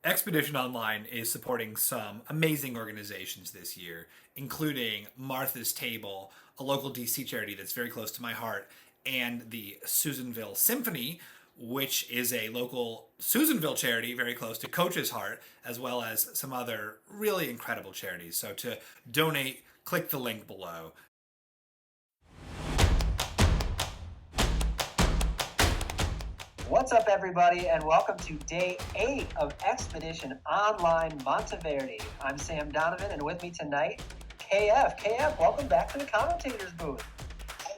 Expedition Online is supporting some amazing organizations this year, including Martha's Table, a local DC charity that's very close to my heart, and the Susanville Symphony, which is a local Susanville charity very close to Coach's heart, as well as some other really incredible charities. So to donate, click the link below. What's up, everybody, and welcome to Day 8 of Expedition Online Monteverde. I'm Sam Donovan, and with me tonight, KF. KF, welcome back to the commentator's booth.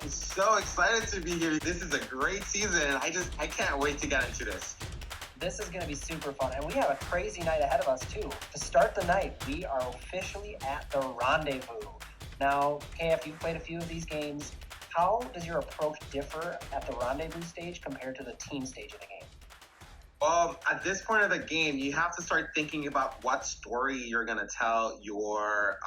I'm so excited to be here. This is a great season, and I can't wait to get into this. This is going to be super fun, and we have a crazy night ahead of us, too. To start the night, we are officially at the Rendezvous. Now, KF, you've played a few of these games. How does your approach differ at the Rendezvous stage compared to the team stage of the game? Well, at this point of the game, you have to start thinking about what story you're going to tell your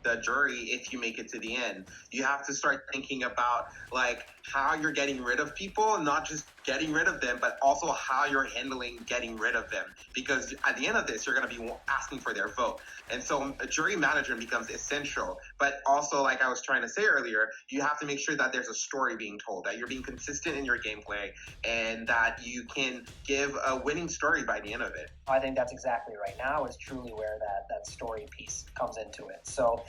the jury if you make it to the end. You have to start thinking about like how you're getting rid of people, not just getting rid of them, but also how you're handling getting rid of them. Because at the end of this, you're going to be asking for their vote. And so a jury management becomes essential. But also, like I was trying to say earlier, you have to make sure that there's a story being told, that you're being consistent in your gameplay, and that you can give a winning story by the end of it. I think that's exactly right. Now is truly where that story piece comes into it. So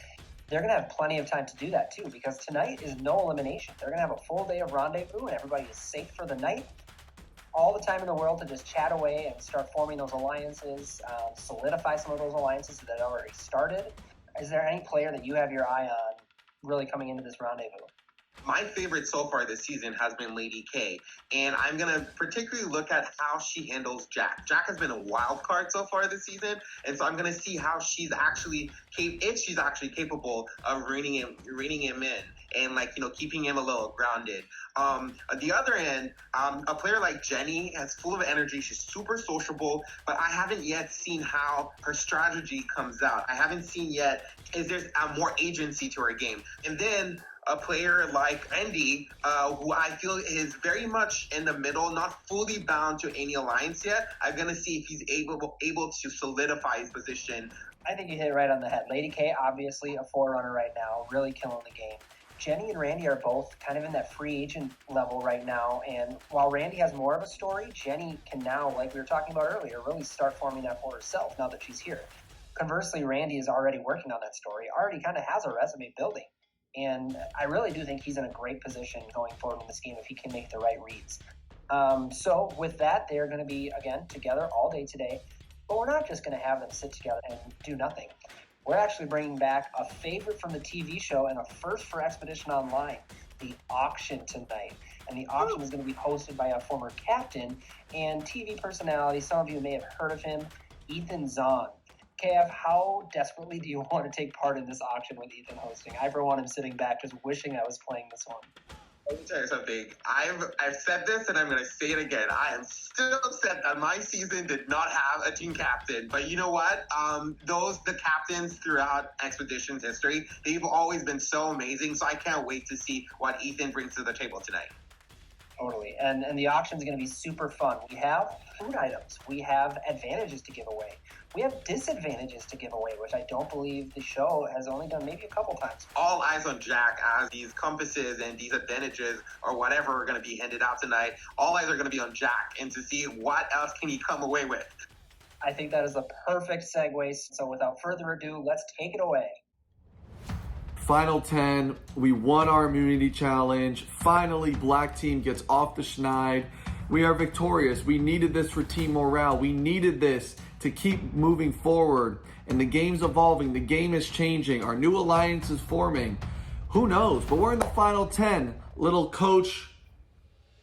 they're going to have plenty of time to do that, too, because tonight is no elimination. They're going to have a full day of rendezvous, and everybody is safe for the night. All the time in the world to just chat away and start forming those alliances, solidify some of those alliances that already started. Is there any player that you have your eye on really coming into this rendezvous? My favorite so far this season has been Lady K, and I'm going to particularly look at how she handles Jack. Jack has been a wild card so far this season, and so I'm going to see how she's actually, if she's actually capable of reining him in and, like, you know, keeping him a little grounded. At the other end, a player like Jenny is full of energy. She's super sociable, but I haven't yet seen how her strategy comes out. I haven't seen yet is there more agency to her game. And then a player like Andy, who I feel is very much in the middle, not fully bound to any alliance yet. I'm going to see if he's able to solidify his position. I think you hit it right on the head. Lady K, obviously a forerunner right now, really killing the game. Jenny and Randy are both kind of in that free agent level right now, and while Randy has more of a story, Jenny can now, like we were talking about earlier, really start forming that for herself now that she's here. Conversely, Randy is already working on that story, already kind of has a resume building. And I really do think he's in a great position going forward in this game if he can make the right reads. So with that, they're going to be, again, together all day today. But we're not just going to have them sit together and do nothing. We're actually bringing back a favorite from the TV show and a first for Expedition Online, the auction tonight. And the auction is going to be hosted by a former captain and TV personality. Some of you may have heard of him, Ethan Zohn. KF, how desperately do you want to take part in this auction with Ethan hosting? I, for one, am sitting back just wishing I was playing this one. Let me tell you something. I've said this, and I'm going to say it again. I am still upset that my season did not have a team captain. But you know what? The captains throughout Expedition's history, they've always been so amazing. So I can't wait to see what Ethan brings to the table tonight. Totally. And the auction is going to be super fun. We have food items. We have advantages to give away. We have disadvantages to give away, which I don't believe the show has only done maybe a couple times. All eyes on Jack as these compasses and these advantages or whatever are going to be handed out tonight. All eyes are going to be on Jack and to see what else can he come away with. I think that is the perfect segue. So without further ado, let's take it away. Final 10, we won our immunity challenge. Finally, Black Team gets off the schneid. We are victorious. We needed this for team morale. We needed this to keep moving forward. And the game's evolving. The game is changing. Our new alliance is forming. Who knows? But we're in the final 10. Little coach,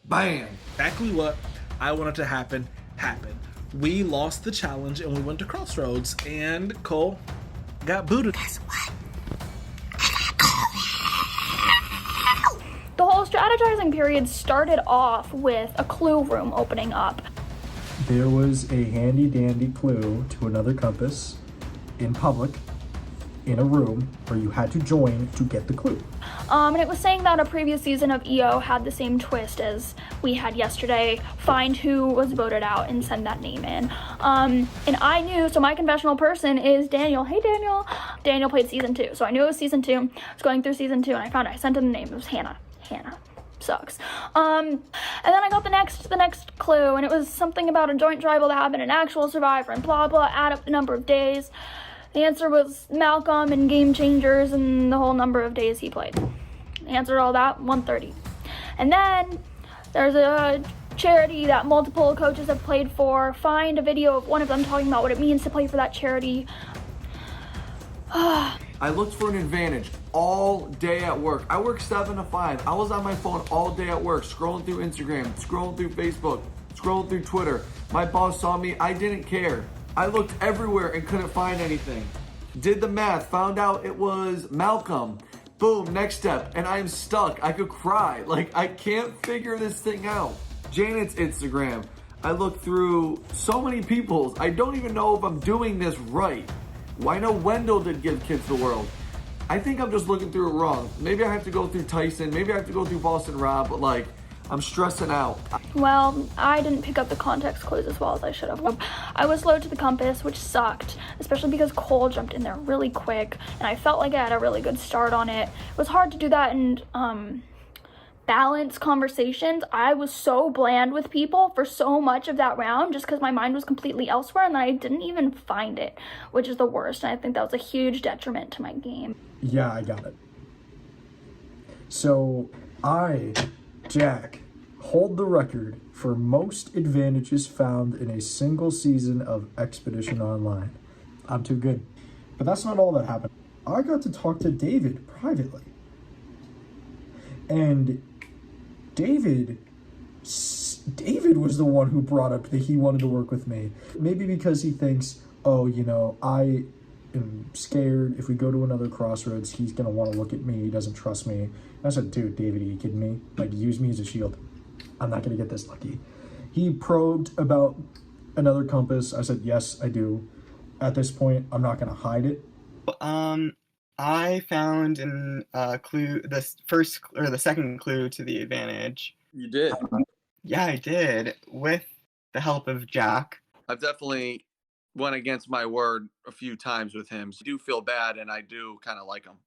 bam. Exactly what I wanted to happen, happened. We lost the challenge and we went to Crossroads, and Cole got booted. Guess what? The whole strategizing period started off with a clue room opening up. There was a handy-dandy clue to another compass in public in a room where you had to join to get the clue. And it was saying that a previous season of EO had the same twist as we had yesterday. Find who was voted out and send that name in. And I knew, so my confessional person is Daniel. Hey, Daniel. Daniel played season 2, so I knew it was season 2. I was going through season 2, and I sent him the name. It was Hannah. Sucks. And then I got the next clue, and it was something about a joint tribal that happened, an actual survivor, and blah blah, add up the number of days. The answer was Malcolm and Game Changers and the whole number of days he played. Answered all that, 130. And then there's a charity that multiple coaches have played for. Find a video of one of them talking about what it means to play for that charity. I looked for an advantage all day at work. I work 7 to 5. I was on my phone all day at work, scrolling through Instagram, scrolling through Facebook, scrolling through Twitter. My boss saw me. I didn't care. I looked everywhere and couldn't find anything. Did the math, found out it was Malcolm. Boom, next step, and I'm stuck. I could cry. Like, I can't figure this thing out. Janet's Instagram. I looked through so many people's. I don't even know if I'm doing this right. I know Wendell did Give Kids the World. I think I'm just looking through it wrong. Maybe I have to go through Tyson. Maybe I have to go through Boston Rob, but like, I'm stressing out. Well, I didn't pick up the context clues as well as I should have. I was slow to the compass, which sucked, especially because Cole jumped in there really quick, and I felt like I had a really good start on it. It was hard to do that and balance conversations. I was so bland with people for so much of that round just because my mind was completely elsewhere, and then I didn't even find it, which is the worst, and I think that was a huge detriment to my game. Yeah, I got it. So, Jack, hold the record for most advantages found in a single season of Expedition Online. I'm too good. But that's not all that happened. I got to talk to David privately. And David was the one who brought up that he wanted to work with me. Maybe because he thinks, oh, I am scared. If we go to another crossroads, he's going to want to look at me. He doesn't trust me. I said, dude, David, are you kidding me? Like, use me as a shield. I'm not going to get this lucky. He probed about another compass. I said, yes, I do. At this point, I'm not going to hide it. I found the second clue to the advantage. You did? Yeah, I did, with the help of Jack. I've definitely went against my word a few times with him. So I do feel bad, and I do kind of like him.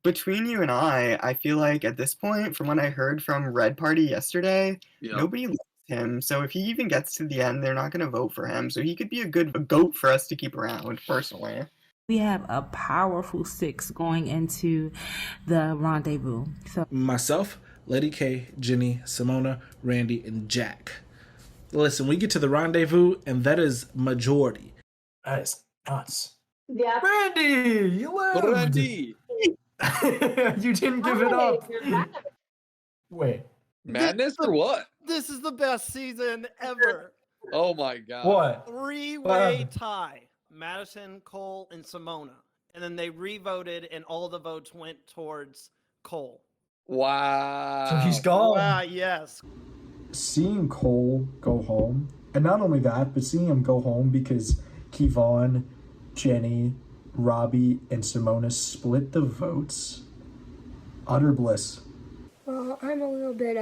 Between you and I feel like at this point, from what I heard from Red Party yesterday, nobody loves him. So if he even gets to the end, they're not going to vote for him. So he could be a good goat for us to keep around, personally. We have a powerful 6 going into the rendezvous. So myself, Lady K, Jenny, Simona, Randy, and Jack. Listen, we get to the rendezvous, and that is majority. That is nuts. Yeah. Randy, you lived. Randy! You didn't give it up. Wait. Madness or what? This is the best season ever. Oh my god. What? 3-way tie. Madison, Cole, and Simona. And then they re-voted, and all the votes went towards Cole. Wow. So he's gone. Wow, yes. Seeing Cole go home, and not only that, but seeing him go home because Kevon, Jenny, Robbie, and Simona split the votes. Utter bliss. Well, I'm a little bit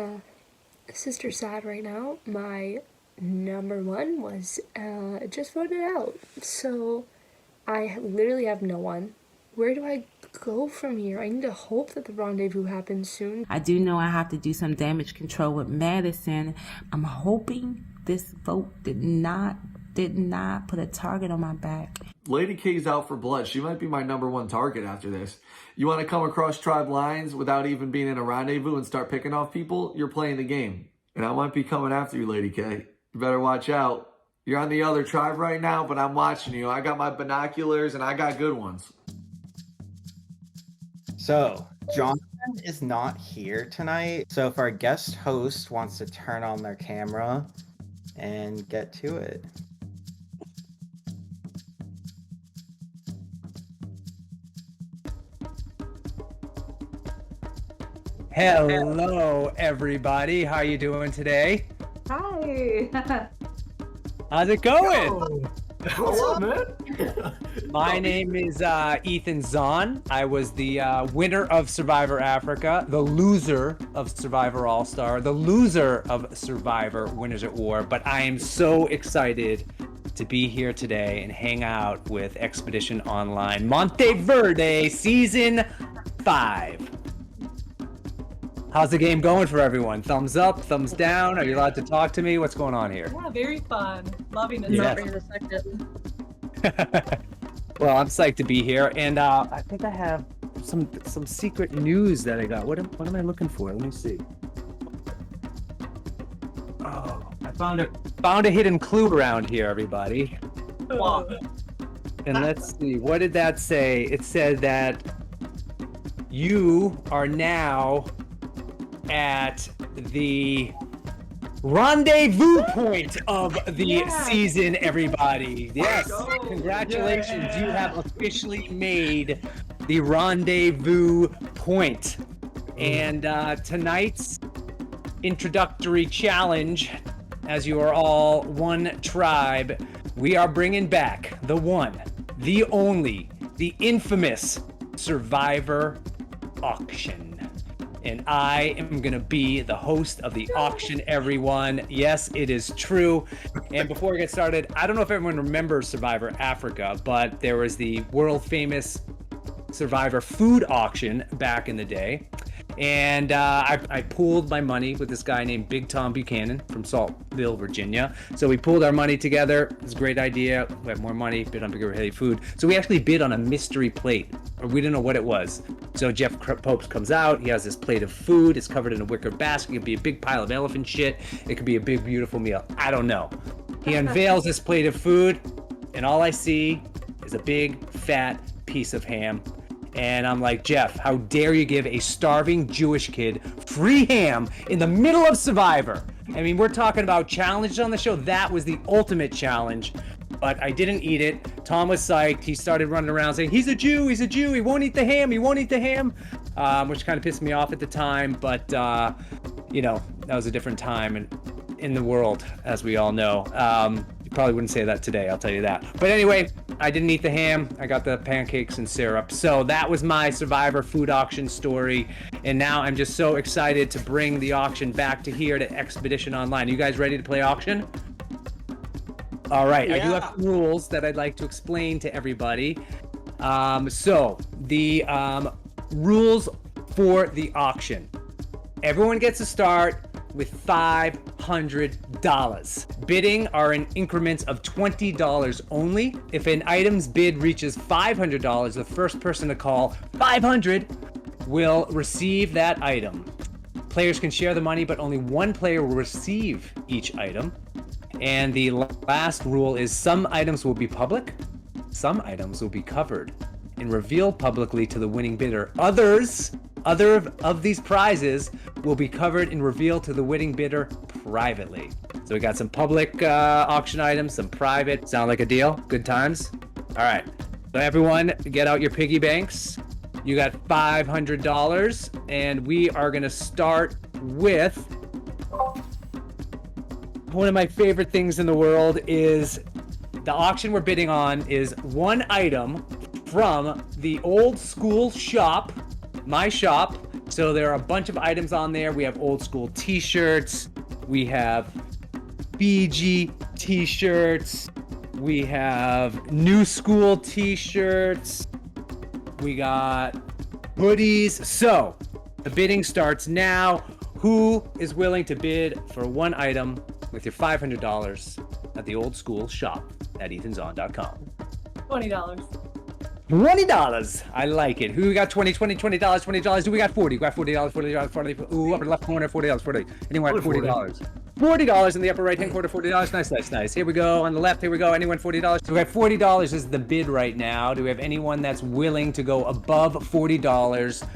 sister sad right now. My number 1 was just voted out. So I literally have no one. Where do I go from here? I need to hope that the rendezvous happens soon. I do know I have to do some damage control with Madison. I'm hoping this vote did not put a target on my back. Lady K's out for blood. She might be my number 1 target after this. You want to come across tribe lines without even being in a rendezvous and start picking off people? You're playing the game. And I might be coming after you, Lady K. You better watch out. You're on the other tribe right now, but I'm watching you. I got my binoculars, and I got good ones. So, Jonathan is not here tonight. So if our guest host wants to turn on their camera and get to it. Hello, everybody. How you doing today? Hi. How's it going? Hello, man. My name is Ethan Zohn. I was the winner of Survivor Africa, the loser of Survivor All-Star, the loser of Survivor Winners at War, but I am so excited to be here today and hang out with Expedition Online Monteverde Season 5. How's the game going for everyone? Thumbs up, thumbs down? Are you allowed to talk to me? What's going on here? Yeah, very fun. Loving it. Yeah. For a second. Well, I'm psyched to be here, and I think I have some secret news that I got. What am I looking for? Let me see. Oh, I found a hidden clue around here, everybody. Wow. And let's see, what did that say? It said that you are now at the rendezvous point of the season, everybody. Yes, congratulations. You have officially made the rendezvous point. And tonight's introductory challenge, as you are all one tribe, we are bringing back the one, the only, the infamous Survivor Auction. And I am gonna be the host of the auction, everyone. Yes, it is true. And before we get started, I don't know if everyone remembers Survivor Africa, but there was the world famous Survivor food auction back in the day. And I pooled my money with this guy named Big Tom Buchanan from Saltville, Virginia. So we pooled our money together. It was a great idea. We had more money, bid on bigger, heavy food. So we actually bid on a mystery plate, or we didn't know what it was. So Jeff Popes comes out. He has this plate of food. It's covered in a wicker basket. It could be a big pile of elephant shit. It could be a big, beautiful meal. I don't know. He unveils this plate of food, and all I see is a big, fat piece of ham. And I'm like, Jeff, how dare you give a starving Jewish kid free ham in the middle of Survivor? I mean, we're talking about challenges on the show. That was the ultimate challenge, but I didn't eat it. Tom was psyched. He started running around saying, he's a Jew, he won't eat the ham, which kind of pissed me off at the time. But, you know, that was a different time in the world, as we all know. You probably wouldn't say that today, I'll tell you that. But anyway, I didn't eat the ham. I got the pancakes and syrup. So that was my Survivor food auction story. And now I'm just so excited to bring the auction back to here to Expedition Online. Are you guys ready to play auction? All right, I do have some rules that I'd like to explain to everybody. So the rules for the auction. Everyone gets to start with $500. Bidding are in increments of $20 only. If an item's bid reaches $500, the first person to call 500 will receive that item. Players can share the money, but only one player will receive each item. And the last rule is some items will be public, some items will be covered and revealed publicly to the winning bidder. Other of these prizes will be covered and revealed to the winning bidder privately. So we got some public auction items, some private. Sound like a deal? Good times? All right. So everyone, get out your piggy banks. You got $500, and we are gonna start with one of my favorite things in the world. Is the auction we're bidding on is one item from the old school shop, my shop. So there are a bunch of items on there. We have old school t-shirts, we have Fiji t-shirts, we have new school t-shirts, we got hoodies. So the bidding starts now. Who is willing to bid for one item with your $500 at the old school shop at ethanzon.com? $20. $20. I like it. Who got $20? Do we got 40? We got $40. Ooh, upper left corner, $40. 40. Anyone got $40? $40 in the upper right hand corner, $40. Nice. Here we go. On the left, here we go. Anyone $40? So we got $40 is the bid right now. Do we have anyone that's willing to go above $40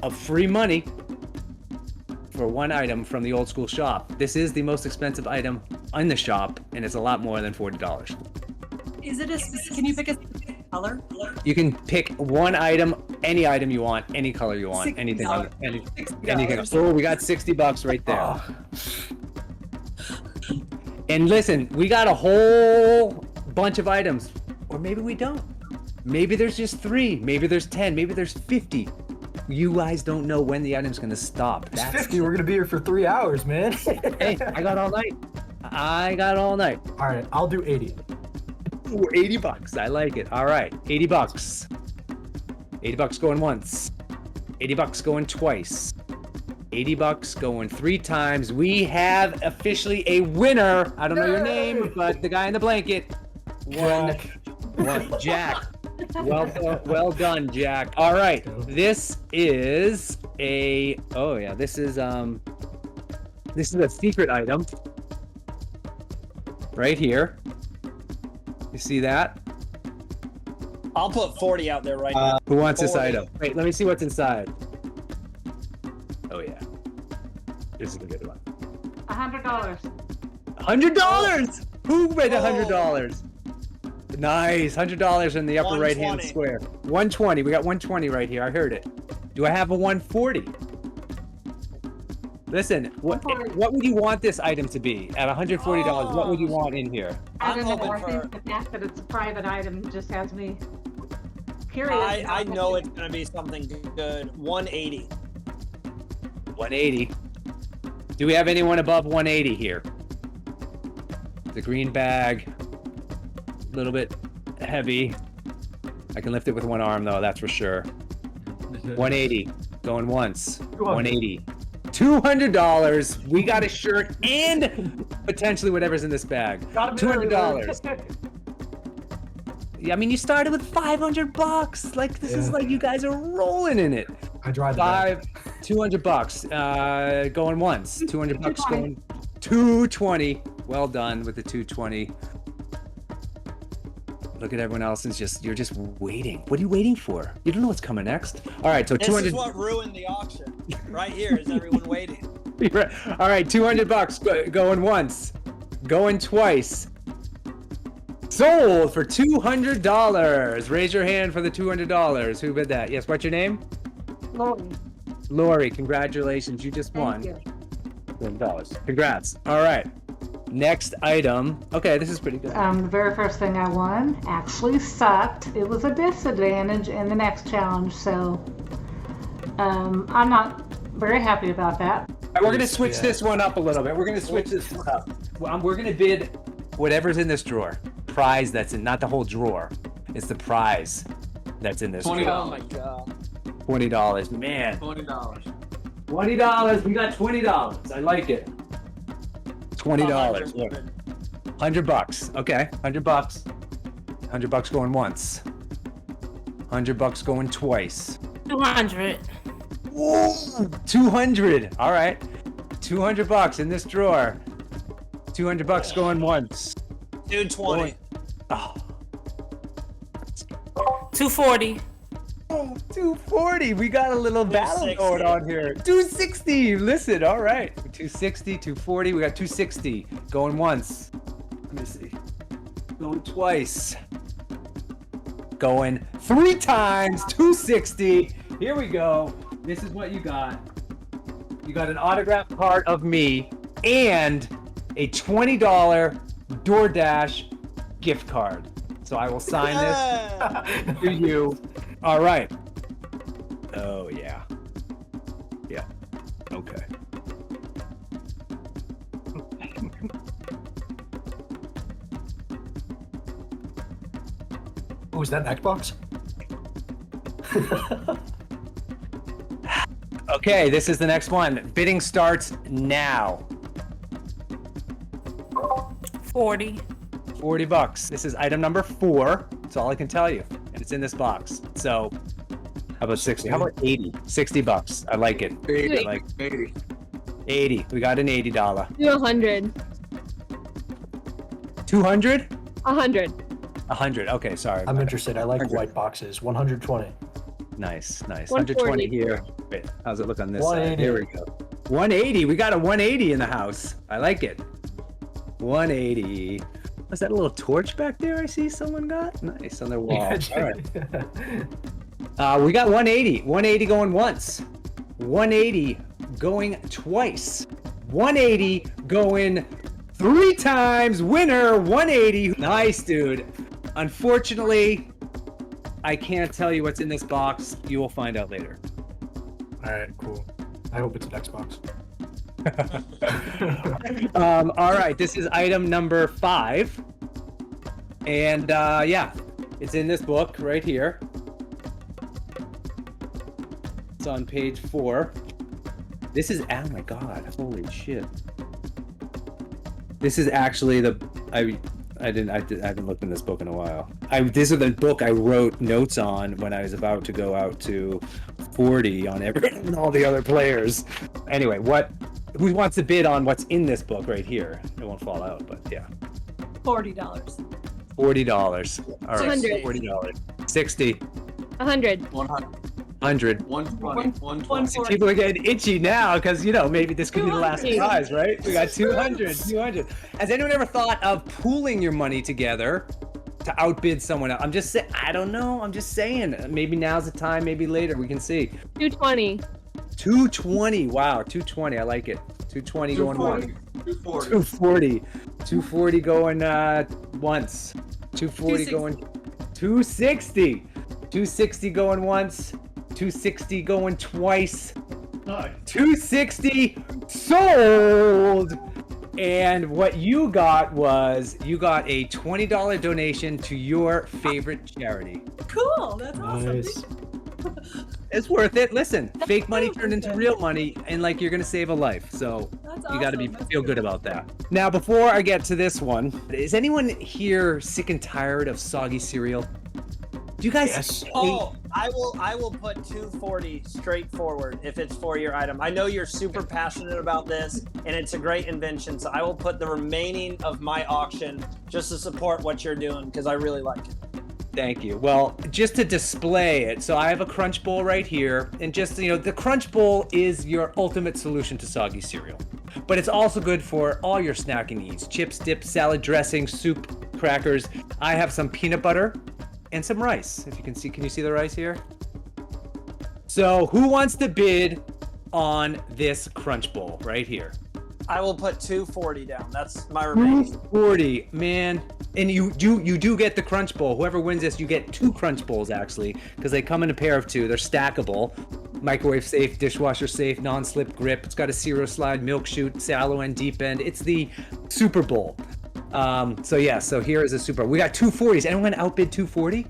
of free money for one item from the old school shop? This is the most expensive item in the shop, and it's a lot more than $40. Is it can you pick a color? You can pick one item, any item you want, any color you want, anything. Anything. Oh, we got $60 right there. Oh. And listen, we got a whole bunch of items. Or maybe we don't. Maybe there's just 3. Maybe there's 10. Maybe there's 50. You guys don't know when the item's gonna stop. It's 50. We're gonna be here for 3 hours, man. Hey, I got all night. All right, I'll do 80. Ooh, $80. I like it. All right, $80. $80 going once. $80 going twice. $80 going 3 times. We have officially a winner. I don't know your name, but the guy in the blanket. One. Jack. Well done, Jack. All right, this is a. Oh yeah, this is a secret item. Right here. You see that? I'll put 40 out there right now. Who wants this 40. item? Wait, let me see what's inside. Oh yeah, this is a good one. $100. $100. Who made $100? Nice, $100 in the upper right hand 120. square. 120. We got 120 right here. I heard it. Do I have a 140? Listen, what would you want this item to be at $140? What would you want in here? I don't know. hoping I for- think the fact that it's a private item just has me curious. I know it's gonna be something good. 180. 180. Do we have anyone above 180 here? The green bag, a little bit heavy. I can lift it with one arm though, that's for sure. 180, going once. 180. $200. We got a shirt and potentially whatever's in this bag. $200. Yeah, I mean, you started with $500. Like this is like you guys are rolling in it. I drive the bag. $200. Going once. $200 going. 220. Well done with the 220. Look at everyone else. You're just waiting. What are you waiting for? You don't know what's coming next. All right, so 200. This is what ruined the auction. Right here is everyone waiting. All right, $200 going once, going twice. Sold for $200. Raise your hand for the $200. Who bid that? Yes. What's your name? Lori. Lori. Congratulations. You just won. Thank you. $200. Congrats. All right. Next item. Okay, this is pretty good. The very first thing I won actually sucked. It was a disadvantage in the next challenge, so I'm not very happy about that. All right, we're going to switch this one up a little bit. We're going to switch this one up. We're going to bid whatever's in this drawer. Prize that's in, not the whole drawer. It's the prize that's in this $20. drawer. Oh my god. $20. Man. $20. $20. We got $20. I like it. $20. Look. $100. Okay. $100. $100 going once. $100 going twice. 200. Whoa, 200. All right. $200 in this drawer. $200 going once. 220. Oh. 240. Oh, 240. We got a little battle 260. going on here. 260. Listen, all right. 260, 240. We got 260 going once. Let me see. Going twice. Going 3 times. 260. Here we go. This is what you got. You got an autographed card of me and a $20 DoorDash gift card. So I will sign this to you. All right. Oh, yeah. Yeah. Okay. Oh, is that an Xbox? Okay, this is the next one. Bidding starts now. 40. $40. This is item number 4. That's all I can tell you. And it's in this box. So, how about 60? How about 80? $60. I like it. 80. I like 80. 80. We got an $80. Do 100. 200? 100. 100. Okay, sorry. I'm interested. I like white boxes. 120. Nice, nice. 140. 120 here. Wait, how's it look on this side? 180. Here we go. 180. We got a 180 in the house. I like it. 180. Was that a little torch back there I see someone got? Nice, on their wall. All right. We got 180. 180 going once. 180 going twice. 180 going 3 times, winner, 180. Nice, dude. Unfortunately, I can't tell you what's in this box. You will find out later. All right, cool. I hope it's an Xbox. All right, this is item number 5. And yeah, it's in this book right here. It's on page 4. This is, oh my god, holy shit. This is actually I haven't looked in this book in a while. This is the book I wrote notes on when I was about to go out to 40 on all the other players. Anyway, who wants to bid on what's in this book right here? It won't fall out, but yeah. $40. $40. All right, $100. $40. 60. 100. 100. 120. People are getting itchy now because, maybe this could be the last prize, right? We got 200. Has anyone ever thought of pooling your money together to outbid someone else? I'm just saying, I don't know. I'm just saying. Maybe now's the time, maybe later. We can see. 220. 220. Wow, 220. I like it. 220 going once. 240. 240 going once. 240 going 260. 260 going once. 260 going twice. 260 sold. And what you got was a $20 donation to your favorite charity. Cool. That's awesome. Nice. It's worth it. Listen, fake money turned into real money, and you're gonna save a life. So you got to feel good about that. Now, before I get to this one, is anyone here sick and tired of soggy cereal? Do you guys? Oh, I will put 240 straight forward if it's for your item. I know you're super passionate about this, and it's a great invention. So I will put the remaining of my auction just to support what you're doing because I really like it. Thank you. Well, just to display it, so I have a Crunch Bowl right here, and just the Crunch Bowl is your ultimate solution to soggy cereal. But it's also good for all your snacking needs: chips, dip, salad dressing, soup, crackers. I have some peanut butter and some rice. If you can see, can you see the rice here? So who wants to bid on this Crunch Bowl right here? I will put 240 down. That's my remaining. 240, man. And you do get the Crunch Bowl. Whoever wins this, you get 2 Crunch Bowls actually, because they come in a pair of 2. They're stackable, microwave safe, dishwasher safe, non-slip grip. It's got a zero slide, milk chute, shallow end, deep end. It's the Super Bowl. So here is a Super. We got 240s. Anyone outbid 240?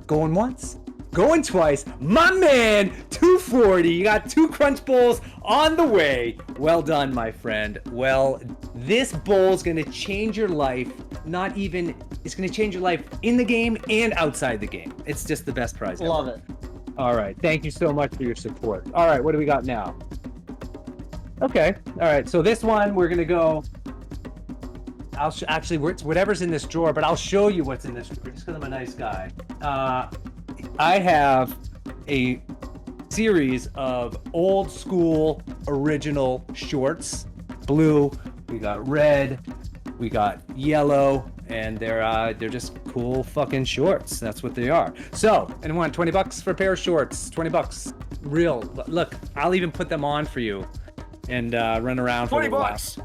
Going once, going twice. My man, 240. You got 2 Crunch Bowls on the way. Well done, my friend. Well, this bowl's gonna change your life. It's gonna change your life in the game and outside the game. It's just the best prize ever. Love it. All right, thank you so much for your support. All right, what do we got now? Okay, all right, so this one we're gonna go. Whatever's in this drawer, but I'll show you what's in this drawer just because I'm a nice guy. I have a series of old school original shorts. Blue, we got red, we got yellow, and they're just cool fucking shorts. That's what they are. So, anyone, $20 for a pair of shorts? $20. Real. Look, I'll even put them on for you and run around for $20.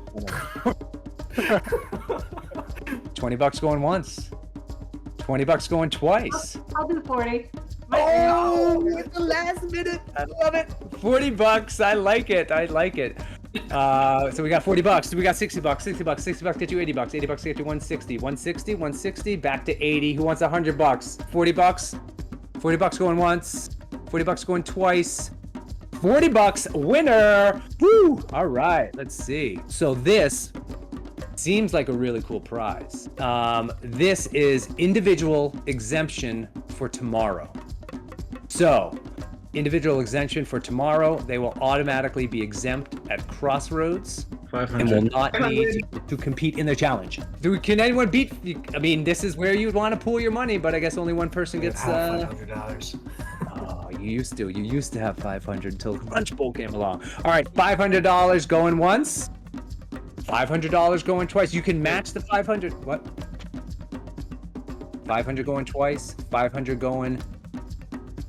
$20 going once. $20 going twice. I'll do 40. Oh, at the last minute. I love it. $40. I like it. So we got $40. We got $60. $60 get you $80. $80 get you 160. 160. 160. Back to 80. Who wants $100? $40. $40 going once. $40 going twice. $40 winner. Woo! All right. Let's see. So this seems like a really cool prize. This is individual exemption for tomorrow. So, individual exemption for tomorrow, they will automatically be exempt at Crossroads 500. and will not need to compete in the challenge. Can anyone beat? I mean, this is where you'd want to pool your money, but I guess only one person gets $500. Oh, you used to have 500 until Crunch Bowl came along. All right, $500 going once. $500 going twice. You can match the 500. What? 500 going twice. 500 going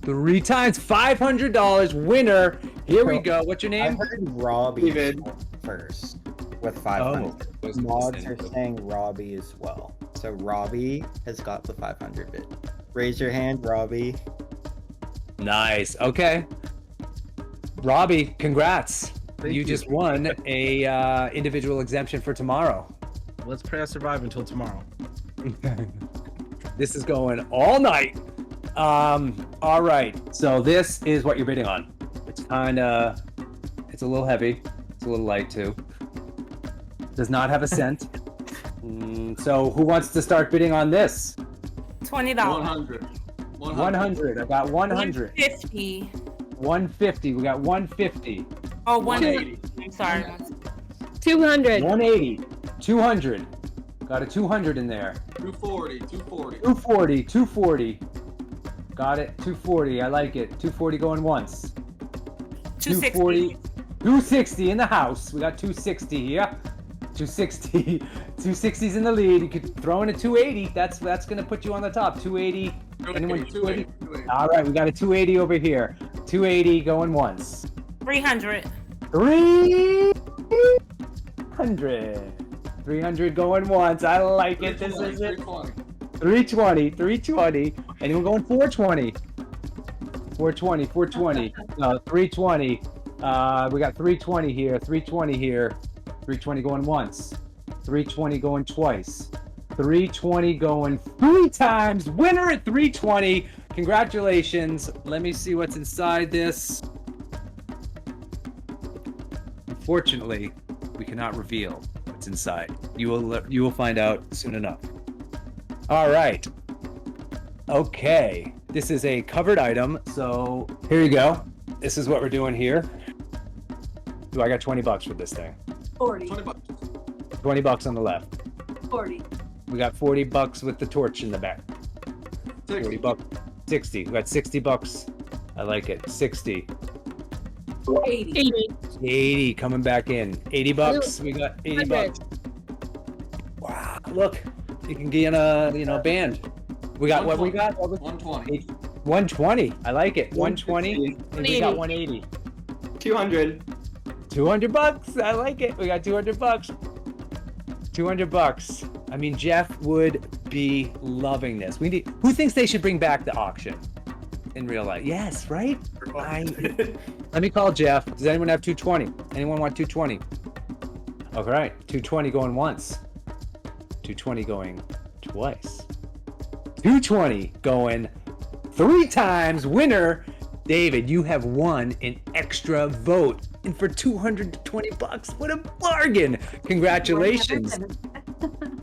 3 times. $500 winner. Here we go. What's your name? I heard Robbie first. with 500. Oh, Mods are saying Robbie as well. So Robbie has got the 500 bid. Raise your hand, Robbie. Nice. Okay. Robbie, congrats. You just won a individual exemption for tomorrow. Let's pray I survive until tomorrow. This is going all night. All right. So this is what you're bidding on. It's it's a little heavy. It's a little light too. Does not have a cent. So who wants to start bidding on this? $20. 100. I got 100. 150. 150. We got 150. Oh, 180. I'm sorry. 200. 180. 200. Got a 200 in there. 240. 240. Got it. 240. I like it. 240 going once. 240. 260 in the house. We got 260 here. 260. 260's in the lead. You could throw in a 280. That's gonna put you on the top. 280. Anyone? 280. All right, we got a 280 over here. 280 going once. 300. 300. 300 going once. I like it. This is it. 320. 320. Anyone going 420? 420. No, 320. We got 320 here. 320 here. 320 going once. 320 going twice. 320 going 3 times. Winner at 320. Congratulations. Let me see what's inside this. Unfortunately, we cannot reveal what's inside. You will find out soon enough. All right. Okay. This is a covered item, so here you go. This is what we're doing here. I got $20 for this thing. 40. 20 bucks on the left. 40. We got $40 with the torch in the back. 60. $40. 60. We got $60. I like it. 60. 80. 80 coming back in. $80. We got $80. Wow. Look, you can get in a band. We got what we got? 120. 120. I like it. 120. And we got 180. 200. $200. I like it. We got $200. $200. I mean, Jeff would be loving this. Who thinks they should bring back the auction in real life? Yes, right? Let me call Jeff. Does anyone have 220? Anyone want 220? All right, 220 going once. 220 going twice. 220 going 3 times. Winner, David, you have won an extra vote. And for $220, what a bargain! Congratulations.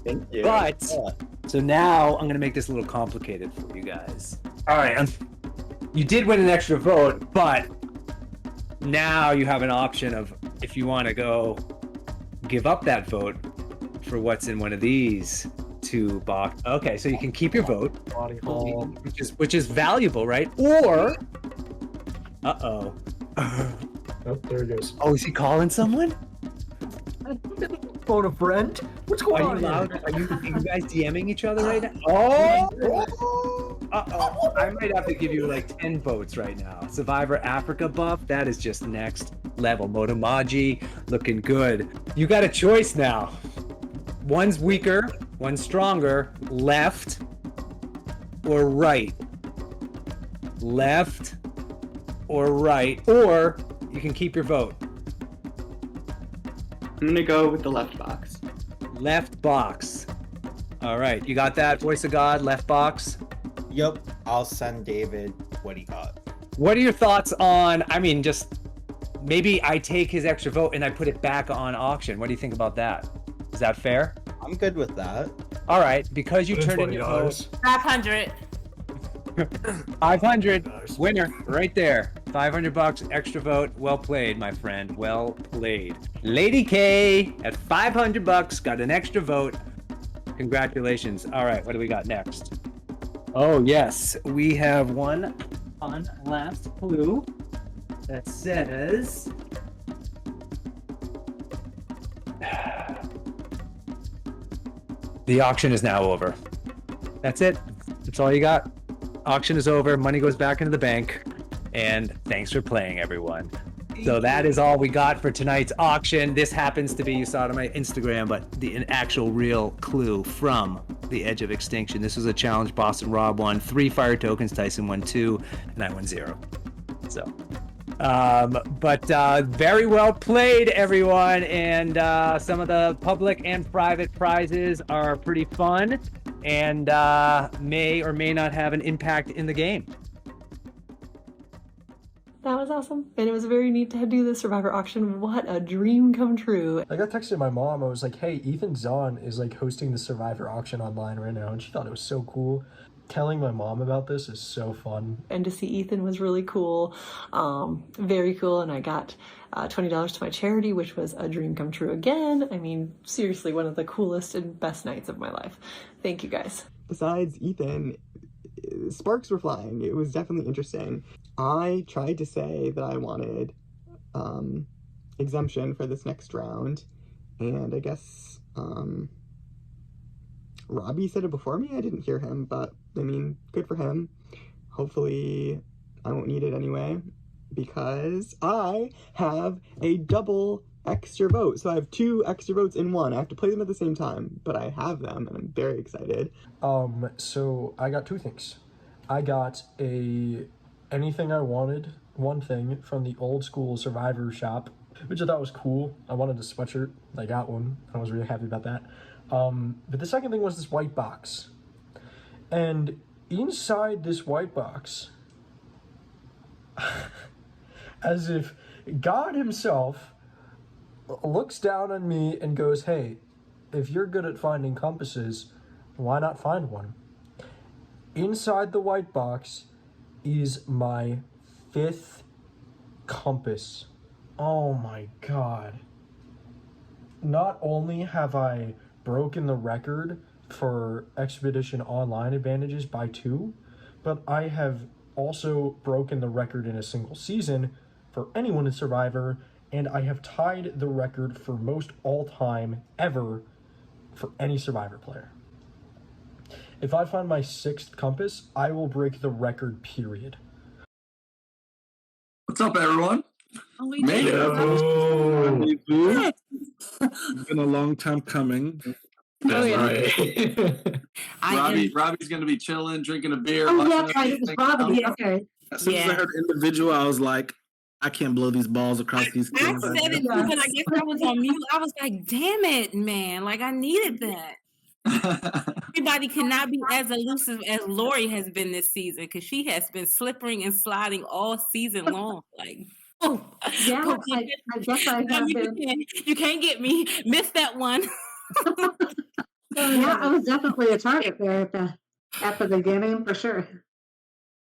Thank you. But so now I'm gonna make this a little complicated for you guys. All right, you did win an extra vote, but now you have an option of if you want to go give up that vote for what's in one of these 2 box. Okay, so you can keep your vote, which is valuable, right? Or oh, there it goes. oh, is he calling someone? Phone a friend? What's going on here? Are you guys DMing each other right now? Oh! Uh-oh. I might have to give you like 10 votes right now. Survivor Africa buff, that is just next level. Motomaji, looking good. You got a choice now. One's weaker, one's stronger. Left or right? Left or right? Or you can keep your vote. I'm gonna go with the left box. Left box. All right, you got that? Voice of God, left box. Yep. I'll send David what he got. What are your thoughts on, I mean, just maybe I take his extra vote and I put it back on auction. What do you think about that? Is that fair? I'm good with that. All right, because you turned in your vote. 500. 500. Winner, right there. $500 extra vote. Well played, my friend. Well played. Lady K at $500 got an extra vote. Congratulations. All right, what do we got next? Oh, yes. We have one on last clue that says... The auction is now over. That's it. That's all you got. Auction is over. Money goes back into the bank. And thanks for playing, everyone. So that is all we got for tonight's auction. This happens to be, you saw it on my Instagram, but an actual real clue from the Edge of Extinction. This was a challenge. Boston Rob won 3 fire tokens, Tyson won 2, and I won 0. So, very well played, everyone. And some of the public and private prizes are pretty fun and may or may not have an impact in the game. That was awesome. And it was very neat to do the Survivor auction. What a dream come true. I got texted my mom. I was like, hey, Ethan Zohn is like hosting the Survivor auction online right now. And she thought it was so cool. Telling my mom about this is so fun. And to see Ethan was really cool. Very cool. And I got $20 to my charity, which was a dream come true again. I mean, seriously, one of the coolest and best nights of my life. Thank you guys. Besides Ethan, sparks were flying. It was definitely interesting. I tried to say that I wanted exemption for this next round, and I guess Robbie said it before me. I didn't hear him, but I mean, good for him. Hopefully I won't need it anyway, because I have a double extra vote. So I have 2 extra votes in one. I have to play them at the same time, but I have them and I'm very excited. So I got 2 things. I got anything I wanted, one thing from the old school Survivor shop, which I thought was cool. I wanted a sweatshirt. I got one. I was really happy about that. But the second thing was this white box. And inside this white box, as if God himself looks down on me and goes, hey, if you're good at finding compasses, why not find one? Inside the white box is my 5th compass. Oh my God. Not only have I broken the record for Expedition Online advantages by 2, but I have also broken the record in a single season for anyone in Survivor, and I have tied the record for most all-time ever for any Survivor player. If I find my 6th compass, I will break the record, period. What's up, everyone? Made it. It's been a long time coming. That's right. Robbie's going to be chilling, drinking a beer. Oh, yeah, right. It was Robbie. Okay. As soon as I heard individual, I was like, I can't blow these balls across these I kids. said it too, but I guess I was on mute. I was like, damn it, man. Like, I needed that. Everybody cannot be as elusive as Lori has been this season, because she has been slipping and sliding all season long. Like, oh, Yeah, I guess I have been. You can't get me. Missed that one. Yeah, I was definitely a target there at the beginning for sure.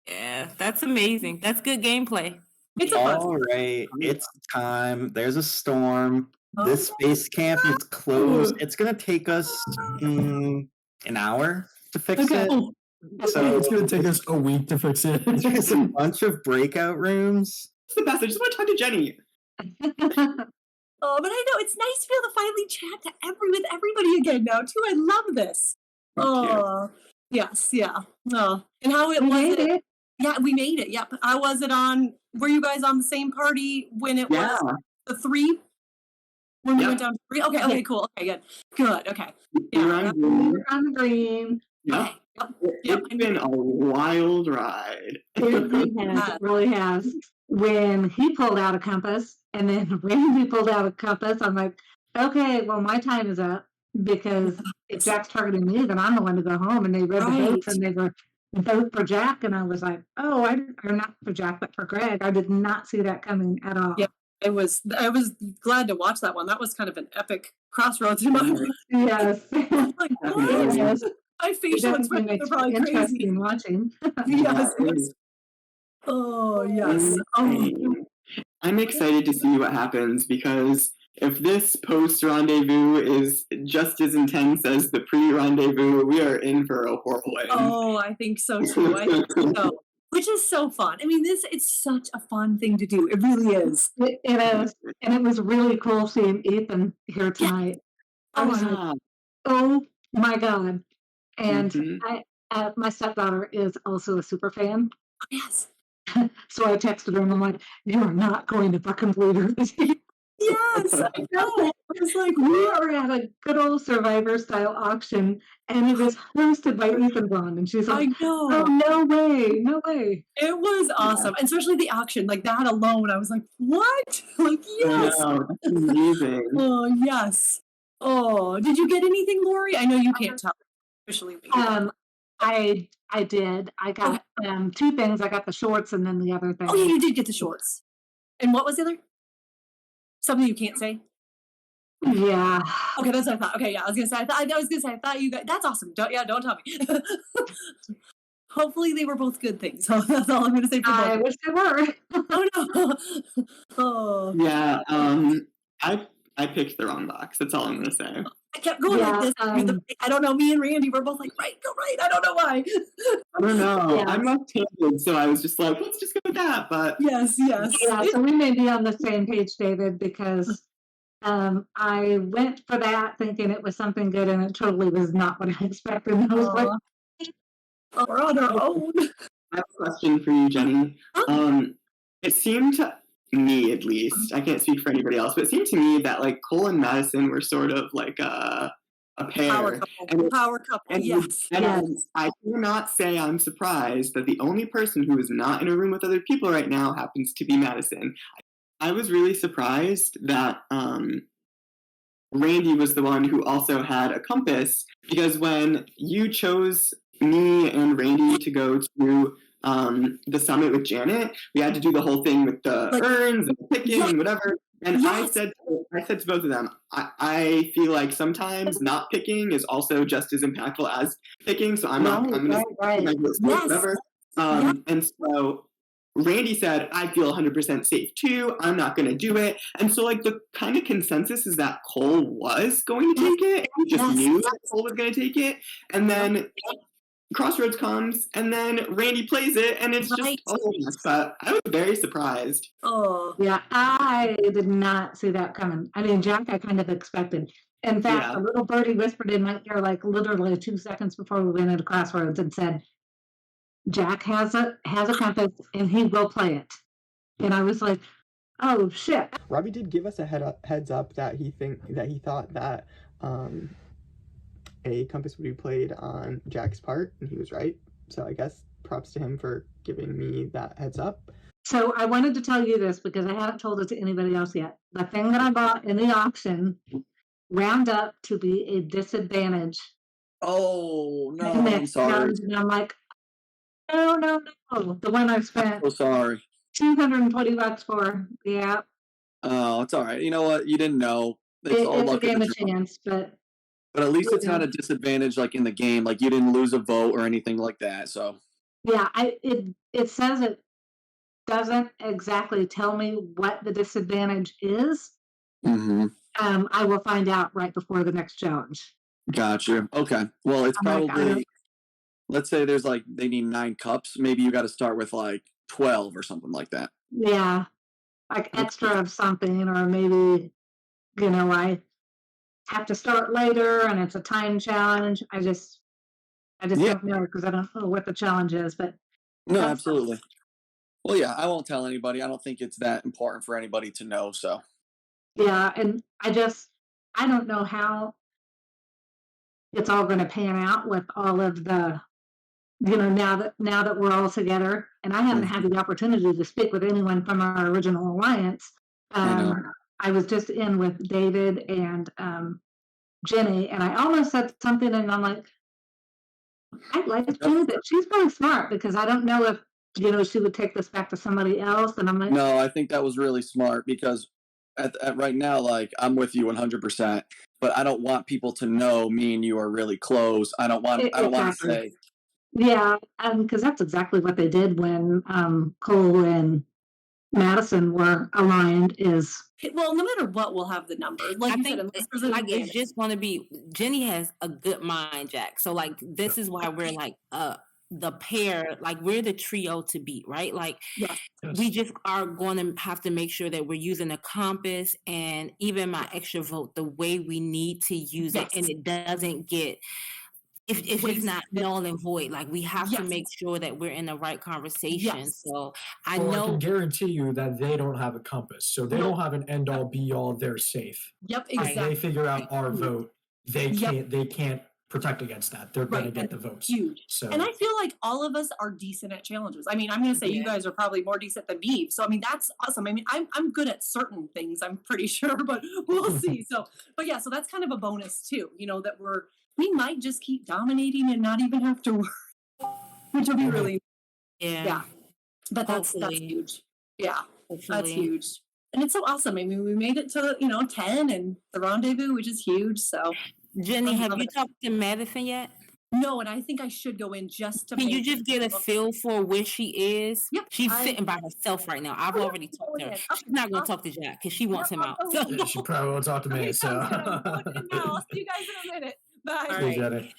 Yeah, that's amazing. That's good gameplay. It's all right. It's time. There's a storm. This space camp is closed. It's gonna take us an hour to fix it. So it's gonna take us a week to fix it. There's a bunch of breakout rooms. It's the best. I just want to talk to Jenny. Oh, but I know it's nice to be able to finally chat with everybody again now too. I love this. Oh, yes, yeah. Oh, and how it was it? Yeah, we made it. Yep. How was it on? Were you guys on the same party when it was the 3? When we went down to 3? Okay, cool. Okay, good. Okay. Yeah. We're on the green. Yeah. It's been a wild ride. It really has. When he pulled out a compass and then Randy pulled out a compass, I'm like, okay, well, my time is up, because if Jack's targeting me, then I'm the one to go home. And they read the votes and they were vote for Jack, and I was like, oh, or not for Jack, but for Greg. I did not see that coming at all. Yep. I was glad to watch that one. That was kind of an epic crossroads in my life. Yes. Like, what? Yes. My facial expressions are probably crazy. Interesting watching. Yes. Oh, yes. I'm excited to see what happens, because if this post-rendezvous is just as intense as the pre-rendezvous, we are in for a whirlwind. Oh, I think so too. I think so. Which is so fun. I mean, it's such a fun thing to do. It really is. It is. And it was really cool seeing Ethan here tonight. I was like, oh my God. And my stepdaughter is also a super fan. Yes. So I texted her and I'm like, you're not going to fucking believe her. Yes, I know. It's like, We are at a good old Survivor style auction and it is hosted by Ethan Blonde. And she's like, I know. oh, no way, no way. It was awesome. And especially the auction, like that alone, I was like, what? Like, yes. Wow, that's amazing. Oh, yes. Oh, did you get anything, Lori? I know you can't tell officially. I did. I got two things. I got the shorts and then the other thing. Oh, yeah, you did get the shorts. And what was the other? Something you can't say? Yeah. Okay, that's what I thought. Okay, yeah, I was gonna say. I thought you guys. That's awesome. Don't tell me. Hopefully, they were both good things. So that's all I'm gonna say for both. I wish they were. Oh no. Oh. Yeah. I picked the wrong box. That's all I'm gonna say. I kept going like this. I don't know. Me and Randy were both like, right, go right. I don't know why. I don't know. Yeah. I'm left-handed, so I was just like, let's just go with that. But yes. Yeah, so we may be on the same page, David, because I went for that thinking it was something good, and it totally was not what I expected. I was like, we're on our own. I have a question for you, Jenny. It seemed to me, at least, I can't speak for anybody else, but it seemed to me that like Cole and Madison were sort of like a pair. Power couple. Yes. I cannot say I'm surprised that the only person who is not in a room with other people right now happens to be Madison. I was really surprised that Randy was the one who also had a compass, because when you chose me and Randy to go to the summit with Janet, we had to do the whole thing with the urns and picking and whatever. And I said to both of them, I feel like sometimes not picking is also just as impactful as picking. So I'm going to whatever. And so Randy said, I feel 100% safe too. I'm not going to do it. And so like the kind of consensus is that Cole was going to take it. We just knew that Cole was going to take it. And then Crossroads comes, and then Randy plays it, and it's just but I was very surprised. Oh. Yeah, I did not see that coming. I mean, Jack, I kind of expected. In fact, a little birdie whispered in my ear, like literally 2 seconds before we went into Crossroads, and said, Jack has a compass, and he will play it. And I was like, oh shit. Robbie did give us a heads up that he thought that a compass would be played on Jack's part, and he was right. So I guess props to him for giving me that heads up. So I wanted to tell you this because I haven't told it to anybody else yet. The thing that I bought in the auction round up to be a disadvantage. Oh no, I'm sorry. And I'm like, no. The one I spent. Oh, sorry. $220 for. Yeah. Oh, it's all right. You know what? You didn't know. It's a game of chance, but at least it's not a disadvantage like in the game. Like you didn't lose a vote or anything like that. So yeah, it says it doesn't exactly tell me what the disadvantage is. Mm-hmm. I will find out right before the next challenge. Gotcha. Okay. Well, it's probably let's say there's like they need 9 cups. Maybe you got to start with like 12 or something like that. Yeah, like extra of something, or maybe I have to start later and it's a time challenge. I just don't know because I don't know what the challenge is. But no, absolutely. Well, yeah, I won't tell anybody. I don't think it's that important for anybody to know. So yeah, and I don't know how it's all going to pan out with all of the, now that we're all together, and I haven't had the opportunity to speak with anyone from our original alliance. I was just in with David and Jenny, and I almost said something, and I'm like, I'd like to do that. She's really smart because I don't know if she would take this back to somebody else, and I'm like, no, I think that was really smart because at right now, like I'm with you 100%, but I don't want people to know me and you are really close. I don't want to say. Yeah, because that's exactly what they did when Cole and Madison were aligned. Well, no matter what, we'll have the number. Like I think, it's just going to be. Jenny has a good mind, Jack. So like, this is why we're like the pair. Like we're the trio to beat, right? Like we just are going to have to make sure that we're using a compass and even my extra vote the way we need to use it, and it doesn't get if it's not null and void, like we have to make sure that we're in the right conversation. So I I know can guarantee you that they don't have a compass, so they don't have an end all be all. They're safe. Yep, If exactly. they figure out our vote, they can't protect against that. They're gonna get the votes. Huge. So And I feel like all of us are decent at challenges. I mean, I'm going to say you guys are probably more decent than me. So I mean, that's awesome. I mean, I'm good at certain things, I'm pretty sure, but we'll see. So, but yeah, so that's kind of a bonus too. You know, that we might just keep dominating and not even have to work, which will be really But that's huge. Yeah, that's huge. And it's so awesome. I mean, we made it to 10 and the rendezvous, which is huge. So, Jenny, have you talked to Madison yet? No, and I think I should go in just to. Can you just get a feel for where she is? Yep, she's sitting by herself right now. I've already talked to her. She's not going to talk to Jack because she wants him out. So. Yeah, she probably won't talk to me. So I'll see you guys in a minute. Bye. All right. Jenny.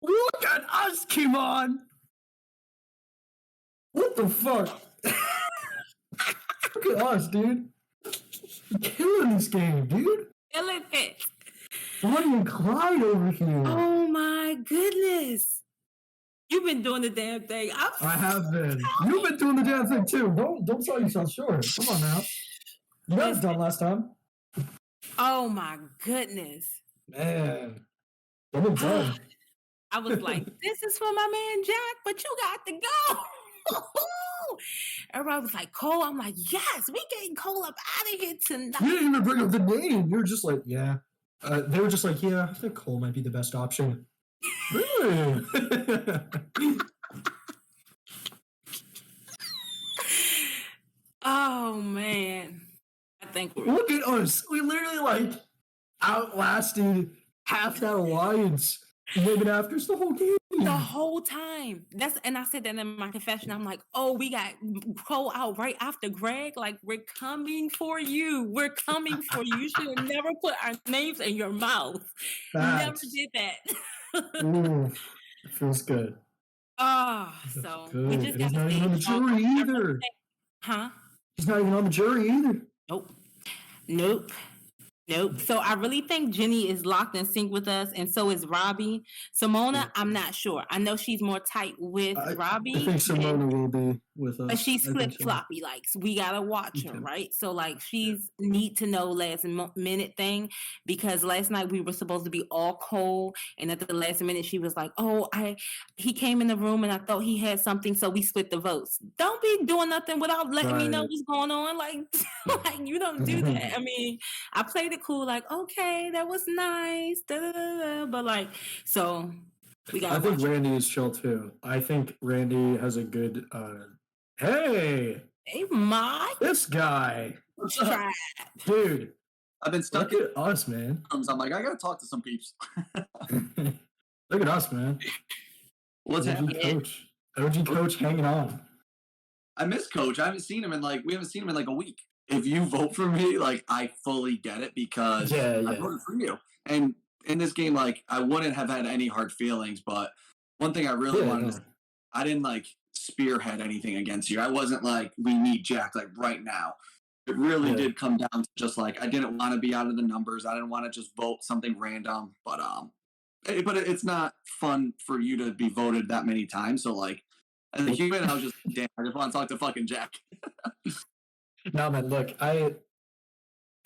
Look at us, Kimon. What the fuck? Look at us, dude. We're killing this game, dude. Killing it. Bonnie and Clyde over here. Oh my goodness. You've been doing the damn thing. I have been. You've been doing the damn thing too. Don't sell yourself short. Come on now. You got it done last time. Oh my goodness. Man. Double done. I was like, this is for my man Jack, but you got to go. Everybody was like, Cole. I'm like, yes, we getting Cole up out of here tonight. You didn't even bring up the name. You were just like, yeah. They were just like, yeah, I think Cole might be the best option. Really? Oh man. I think look at us. We literally outlasted half that alliance. Living after us the whole game. The whole time. And I said that in my confession. I'm like, oh, we got Cole out right after Greg. Like, we're coming for you. We're coming for you. You should have never put our names in your mouth. Facts. You never did that. Ooh, it feels good. Oh, so we just he's not even on the jury either. Huh? He's not even on the jury either. Nope. So I really think Jenny is locked in sync with us, and so is Robbie. Simona, I'm not sure. I know she's more tight with Robbie. I think Simona will be with us. But she's flip-floppy. Like, we got to watch her, right? So, like, she's need to know last minute thing, because last night we were supposed to be all Cole, and at the last minute she was like, oh, he came in the room and I thought he had something, so we split the votes. Don't be doing nothing without letting me know what's going on. Like, like, you don't do that. I mean, I played it cool, like, okay, that was nice, but like, so we got. I think Randy is chill too. I think Randy has a good. Hey, Mike, this guy, dude. I've been stuck. Look at us, man. I'm like, I gotta talk to some peeps. Look at us, man. What's happening? OG coach hanging on. I miss Coach. We haven't seen him in like a week. If you vote for me, like, I fully get it, because I voted for you. And in this game, like, I wouldn't have had any hard feelings, but one thing I really wanted is I didn't like spearhead anything against you. I wasn't like, we need Jack like right now. It really did come down to just like, I didn't want to be out of the numbers. I didn't want to just vote something random, but it's not fun for you to be voted that many times. So like, as a human, I was just, damn, I just want to talk to fucking Jack. No, man, look, the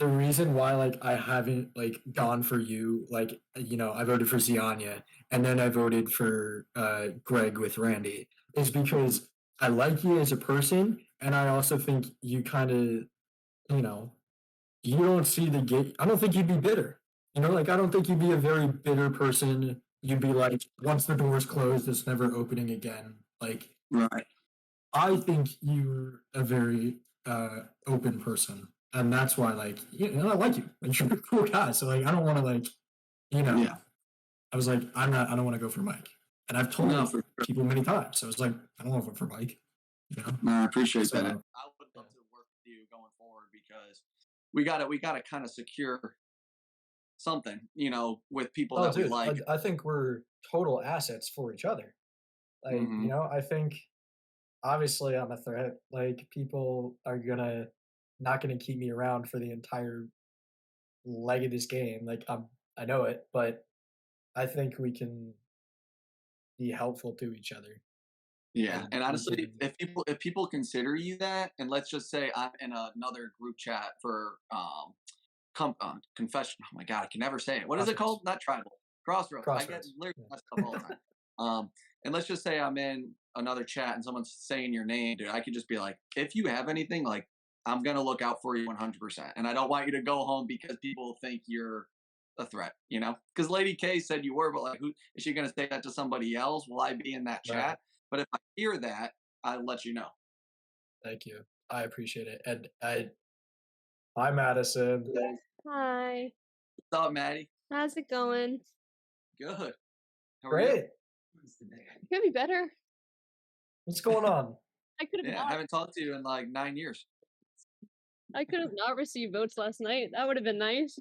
reason why, like, I haven't, like, gone for you, like, you know, I voted for Zianya, and then I voted for Greg with Randy, is because I like you as a person, and I also think you kind of, you know, you don't see the game. I don't think you'd be bitter. You know, like, I don't think you'd be a very bitter person. You'd be like, once the door's closed, it's never opening again. Like, right. I think you're a very open person, and that's why, like, you know, I like you. Like, you're a cool guy, so like, I don't want to, like, you know. Yeah. I was like, I don't want to go for Mike, and I've told people many times. So I was like, I don't want to vote for Mike. You know? No, I appreciate that. I would love to work with you going forward, because we gotta kind of secure something, you know, with people that we like. I think we're total assets for each other. Like, you know, I think. Obviously, I'm a threat. Like, people are not gonna keep me around for the entire leg of this game. Like, I know it, but I think we can be helpful to each other. Yeah, and honestly, if people consider you that, and let's just say I'm in another group chat for confession. Oh my god, I can never say it. What is it called? Not tribal. Crossroads. I get literally messed up all the time. And let's just say I'm in another chat and someone's saying your name, dude. I could just be like, if you have anything, like, I'm gonna look out for you 100%, and I don't want you to go home because people think you're a threat, you know? Because Lady K said you were, but like, who is she gonna say that to somebody else? Will I be in that chat? But if I hear that, I'll let you know. Thank you. I appreciate it. And hi, Madison. Hi. What's up, Maddie? How's it going? Good. How are Great. you? Could be better. What's going on? I could have Yeah, I haven't talked to you in like 9 years. I could have not received votes last night. That would have been nice.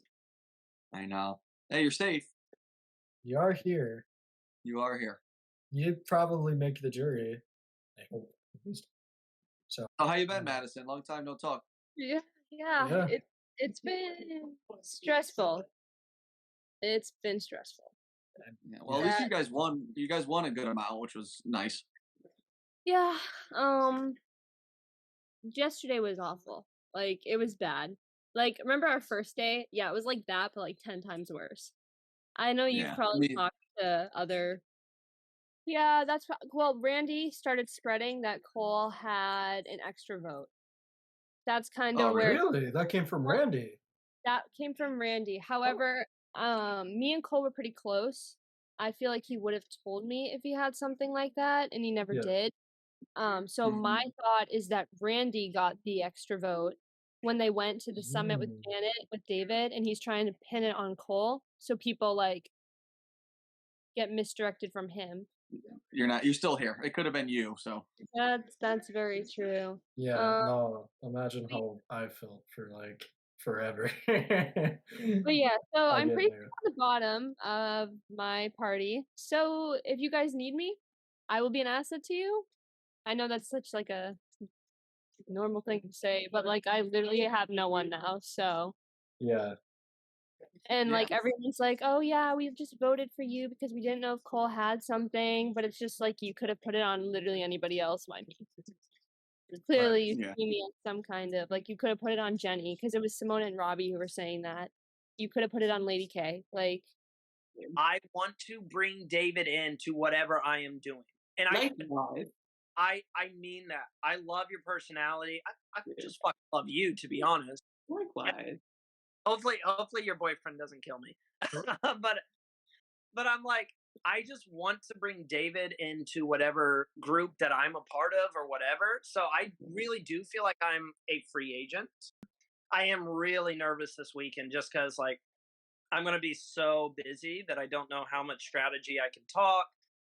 I know. Hey, you're safe. You are here. You are here. You'd probably make the jury. I hope. At least. So. Oh, how you been, Madison? Long time no talk. Yeah. Yeah. It's been stressful. It's been stressful. Yeah, well, at least you guys won. You guys won a good amount, which was nice. Yeah. Yesterday was awful. Like, it was bad. Like, remember our first day? Yeah, it was like that, but like 10 times worse. I know you've probably talked to other. Yeah, well, Randy started spreading that Cole had an extra vote. That's kind of where. Really? That came from Randy. That came from Randy. However, me and Cole were pretty close. I feel like he would have told me if he had something like that, and he never did. So my thought is that Randy got the extra vote when they went to the summit with Janet, with David, and he's trying to pin it on Cole, so people like get misdirected from him. You're still here. It could have been you, so. That's very true. Yeah, no, imagine how I felt for like forever. But yeah, so I'm pretty at the bottom of my party. So if you guys need me, I will be an asset to you. I know that's such like a normal thing to say, but like I literally have no one now, so. Yeah. And like everyone's like, oh yeah, we've just voted for you because we didn't know if Cole had something, but it's just like you could have put it on literally anybody else. Clearly you see me as some kind of like you could have put it on Jenny because it was Simone and Robbie who were saying that. You could have put it on Lady K. Like, I want to bring David into whatever I am doing, and I mean that. I love your personality. I just fucking love you, to be honest. Likewise. Hopefully your boyfriend doesn't kill me. but I'm like, I just want to bring David into whatever group that I'm a part of or whatever. So I really do feel like I'm a free agent. I am really nervous this weekend just because, like, I'm going to be so busy that I don't know how much strategy I can talk.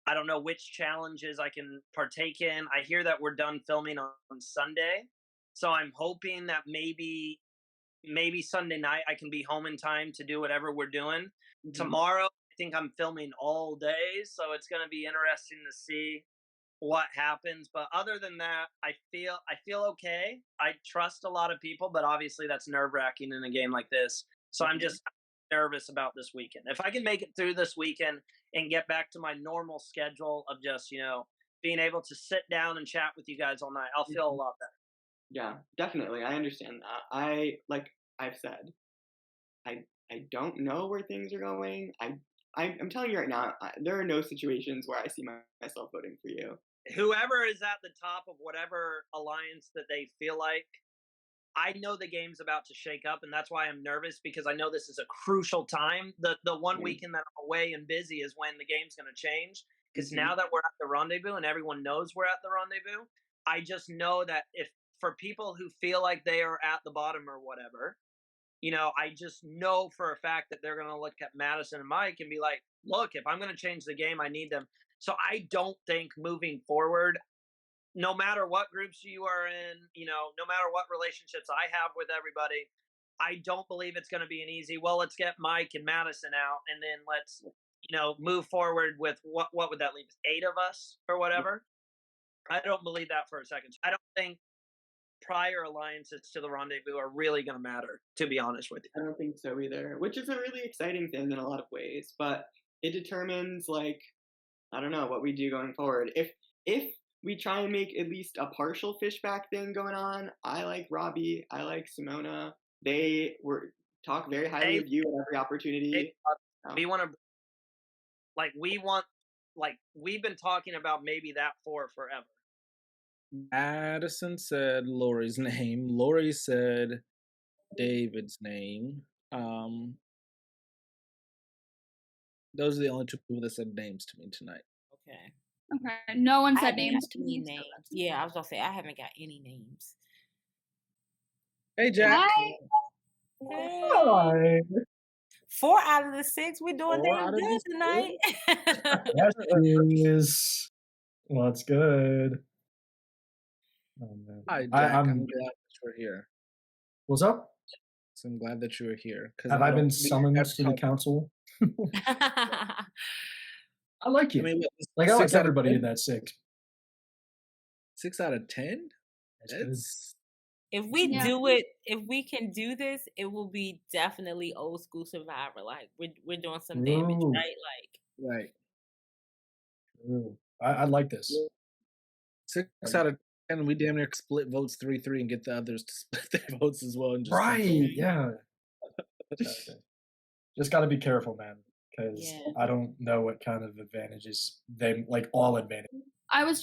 I don't know which challenges I can partake in. I hear that we're done filming on Sunday. So I'm hoping that maybe Sunday night I can be home in time to do whatever we're doing. Mm-hmm. Tomorrow, I think I'm filming all day. So it's going to be interesting to see what happens. But other than that, I feel okay. I trust a lot of people, but obviously that's nerve-wracking in a game like this. So I'm just nervous about this weekend. If I can make it through this weekend and get back to my normal schedule of just, being able to sit down and chat with you guys all night, I'll feel a lot better. Yeah, definitely. I understand that. Like I've said, I don't know where things are going. I'm telling you right now, there are no situations where I see myself voting for you. Whoever is at the top of whatever alliance that they feel like, I know the game's about to shake up, and that's why I'm nervous, because I know this is a crucial time. The one weekend that I'm away and busy is when the game's going to change, because now that we're at the rendezvous and everyone knows we're at the rendezvous, I just know that if for people who feel like they are at the bottom or whatever, I just know for a fact that they're going to look at Madison and Mike and be like, look, if I'm going to change the game, I need them. So I don't think moving forward, no matter what groups you are in, no matter what relationships I have with everybody, I don't believe it's going to be an easy, well, let's get Mike and Madison out and then let's, move forward with what would that leave us? 8 of us or whatever. I don't believe that for a second. I don't think prior alliances to the rendezvous are really going to matter, to be honest with you. I don't think so either, which is a really exciting thing in a lot of ways. But it determines like I don't know what we do going forward. If we try and make at least a partial Fishbach thing going on, I like Robbie, I like Simona. They were talk very highly of you at every opportunity. We want to, we've been talking about maybe that for forever. Madison said Lori's name. Lori said David's name. Those are the only two people that said names to me tonight. Okay. Okay. No one I said haven't names got to any me. names. Yeah, I was gonna say I haven't got any names. Hey, Jack. Hi. 4 out of the 6. We're doing 4 damn out of good the tonight. Yes, it is. What's good? Oh, man. Hi, Jack. I'm I'm glad that you're here. What's up? So I'm glad that you are here. Have I been summoned to the council? I like you. I mean, Like I like 6 out of everybody 10? in that 6. 6 out of 10? That's If we Yeah. do it, if we can do this, it will be definitely old school Survivor. Like we're doing some damage, Ooh. right? Like right. Ooh. I like this. 6 out of 10. We damn near split votes 3-3 and get the others to split their votes as well. And just Right, control. yeah. Just got to be careful, man, because Yeah. I don't know what kind of advantages they like. All advantages.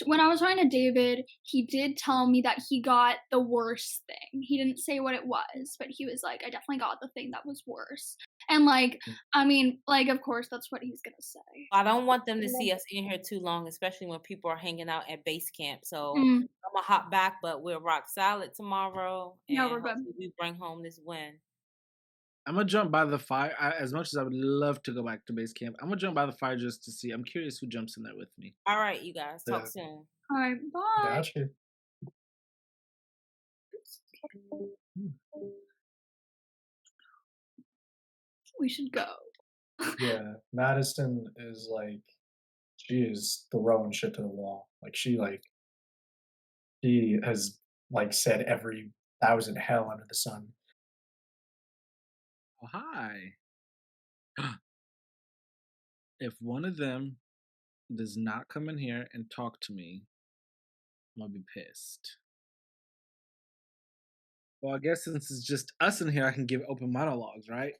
When I was talking to David, he did tell me that he got the worst thing. He didn't say what it was, but he was like, I definitely got the thing that was worse. And like, I mean, like, of course, that's what he's gonna say. I don't want them to see us in here too long, especially when people are hanging out at base camp. So Mm. I'm gonna hop back, but we'll rock solid tomorrow. Yeah, and we're good. hopefully we bring home this win. I'm gonna jump by the fire. As much as I would love to go back to base camp, I'm gonna jump by the fire just to see. I'm curious who jumps in there with me. All right, you guys. Talk Yeah. soon. All right, bye. Gotcha. We should go. Yeah, Madison is like, she is throwing shit to the wall. Like she has like said every thousand hell under the sun. Oh, hi. If one of them does not come in here and talk to me, I'm gonna be pissed. Well, I guess since it's just us in here, I can give open monologues, right?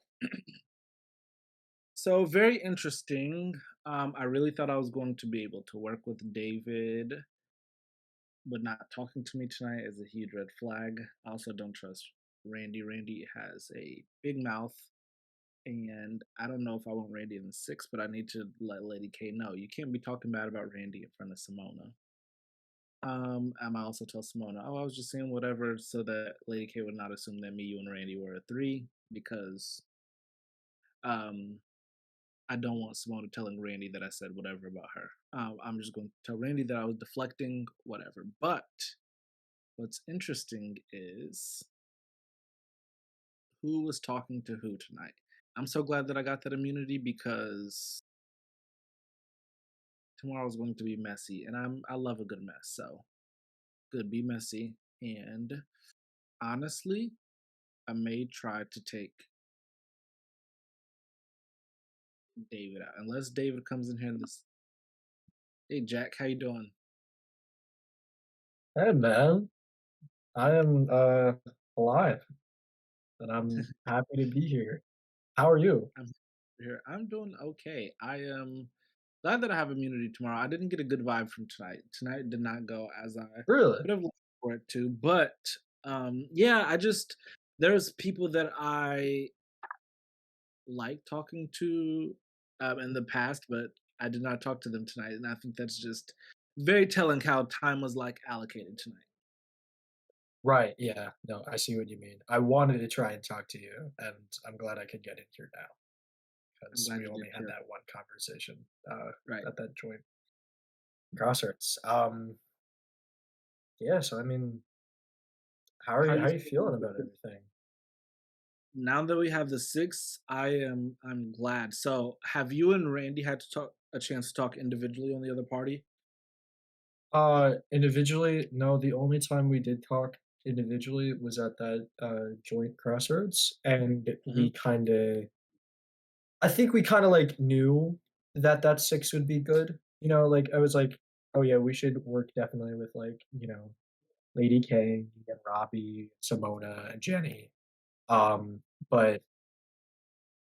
So very interesting. I really thought I was going to be able to work with David, but not talking to me tonight is a huge red flag. I also don't trust Randy. Randy has a big mouth, and I don't know if I want Randy in the 6, but I need to let Lady K know. You can't be talking bad about Randy in front of Simona. I might also tell Simona, I was just saying whatever so that Lady K would not assume that me, you, and Randy were a 3, because I don't want Simona telling Randy that I said whatever about her. I'm just going to tell Randy that I was deflecting, whatever. But what's interesting is who was talking to who tonight. I'm so glad that I got that immunity because tomorrow is going to be messy, and I love a good mess. So good, be messy. And honestly, I may try to take David out, unless David comes in here and this. Hey Jack, how you doing? Hey man, I am alive, and I'm happy to be here. How are you? I'm here. I'm doing okay. I am glad that I have immunity tomorrow. I didn't get a good vibe from tonight. Tonight did not go as I Really? would have liked for it to. But yeah, there's people that I like talking to in the past, but I did not talk to them tonight, and I think that's just very telling how time was like allocated tonight. Right, yeah. No, I see what you mean. I wanted to try and talk to you, and I'm glad I could get in here now. Because glad we you only did had too. that one conversation Right. at that joint crossroads. Yeah, so I mean, how are you feeling about everything? Now that we have the 6, I'm glad. So have you and Randy had to talk a chance to talk individually on the other party? Individually, no, the only time we did talk individually was at that joint crossroads, and I think we kind of like knew that 6 would be good. You know, like I was like, oh yeah, we should work definitely with like, you know, Lady K and Robbie, Simona and Jenny. But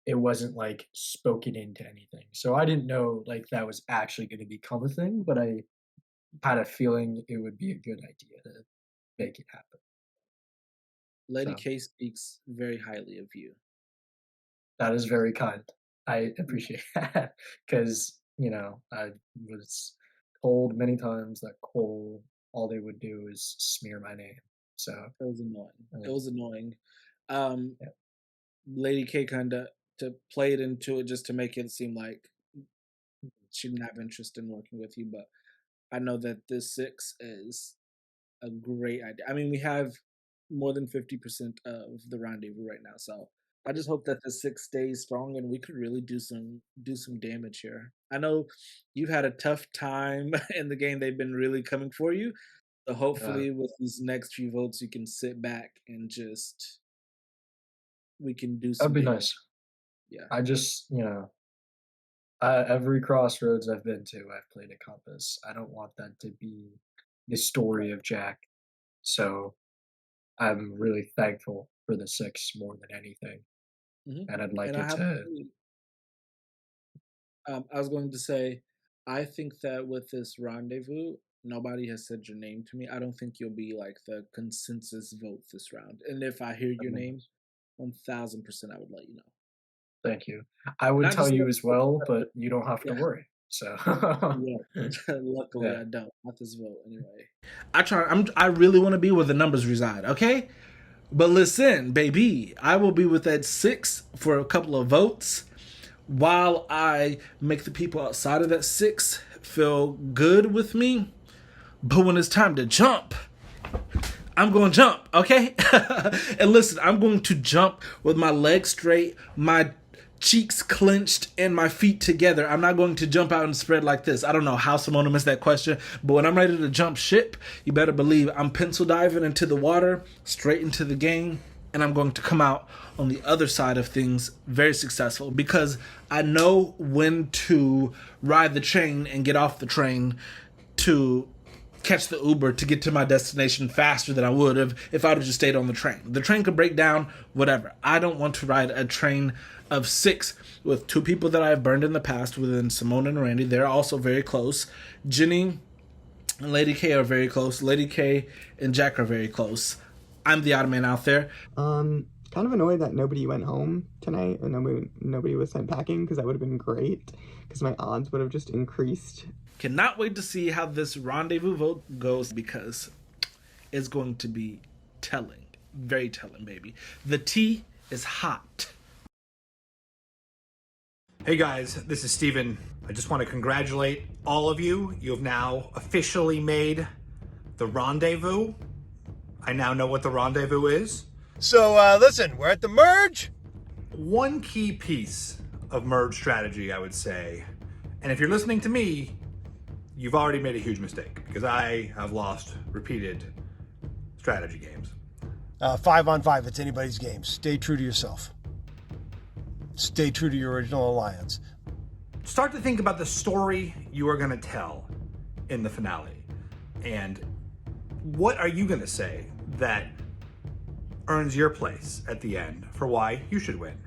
it wasn't like spoken into anything. So I didn't know like that was actually going to become a thing, but I had a feeling it would be a good idea to make it happen. Lady So. K speaks very highly of you. That is very kind. I appreciate that because, you know, I was told many times that Cole, all they would do is smear my name. So it was annoying. It was annoying. Lady K kind of to play it into it just to make it seem like she didn't have interest in working with you, but I know that this 6 is a great idea. I mean, we have more than 50% of the rendezvous right now, so I just hope that the 6 stays strong and we could really do some damage here. I know you've had a tough time in the game; they've been really coming for you. So hopefully, with these next few votes, you can sit back and just we can do some. That'd be nice. Yeah, I just, you know, every crossroads I've been to, I've played a compass. I don't want that to be the story of Jack. So I'm really thankful for the 6 more than anything. And I'd like it to. I was going to say, I think that with this rendezvous, nobody has said your name to me. I don't think you'll be like the consensus vote this round. And if I hear your name, 1,000% I would let you know. Thank you. I would tell you as well, but you don't have to worry. So luckily I don't. Not this vote anyway. I really want to be where the numbers reside, okay? But listen, baby, I will be with that 6 for a couple of votes while I make the people outside of that 6 feel good with me. But when it's time to jump, I'm going to jump, okay? And listen, I'm going to jump with my legs straight, my cheeks clenched, and my feet together. I'm not going to jump out and spread like this. I don't know how Simona missed that question, but when I'm ready to jump ship, you better believe I'm pencil diving into the water, straight into the game, and I'm going to come out on the other side of things very successful because I know when to ride the train and get off the train to catch the Uber to get to my destination faster than I would have if I would have just stayed on the train. The train could break down, whatever. I don't want to ride a train of 6 with 2 people that I've burned in the past within Simona and Randy. They're also very close. Jenny and Lady K are very close. Lady K and Jack are very close. I'm the odd man out there. Kind of annoyed that nobody went home tonight and nobody was sent packing because that would have been great because my odds would have just increased. Cannot wait to see how this rendezvous vote goes because it's going to be telling. Very telling, baby. The tea is hot. Hey guys, this is Steven. I just want to congratulate all of you. You have now officially made the rendezvous. I now know what the rendezvous is. So listen, we're at the merge. One key piece of merge strategy, I would say, and if you're listening to me, you've already made a huge mistake because I have lost repeated strategy games. 5-on-5, it's anybody's game. Stay true to yourself. Stay true to your original alliance. Start to think about the story you are going to tell in the finale. And what are you going to say that earns your place at the end for why you should win?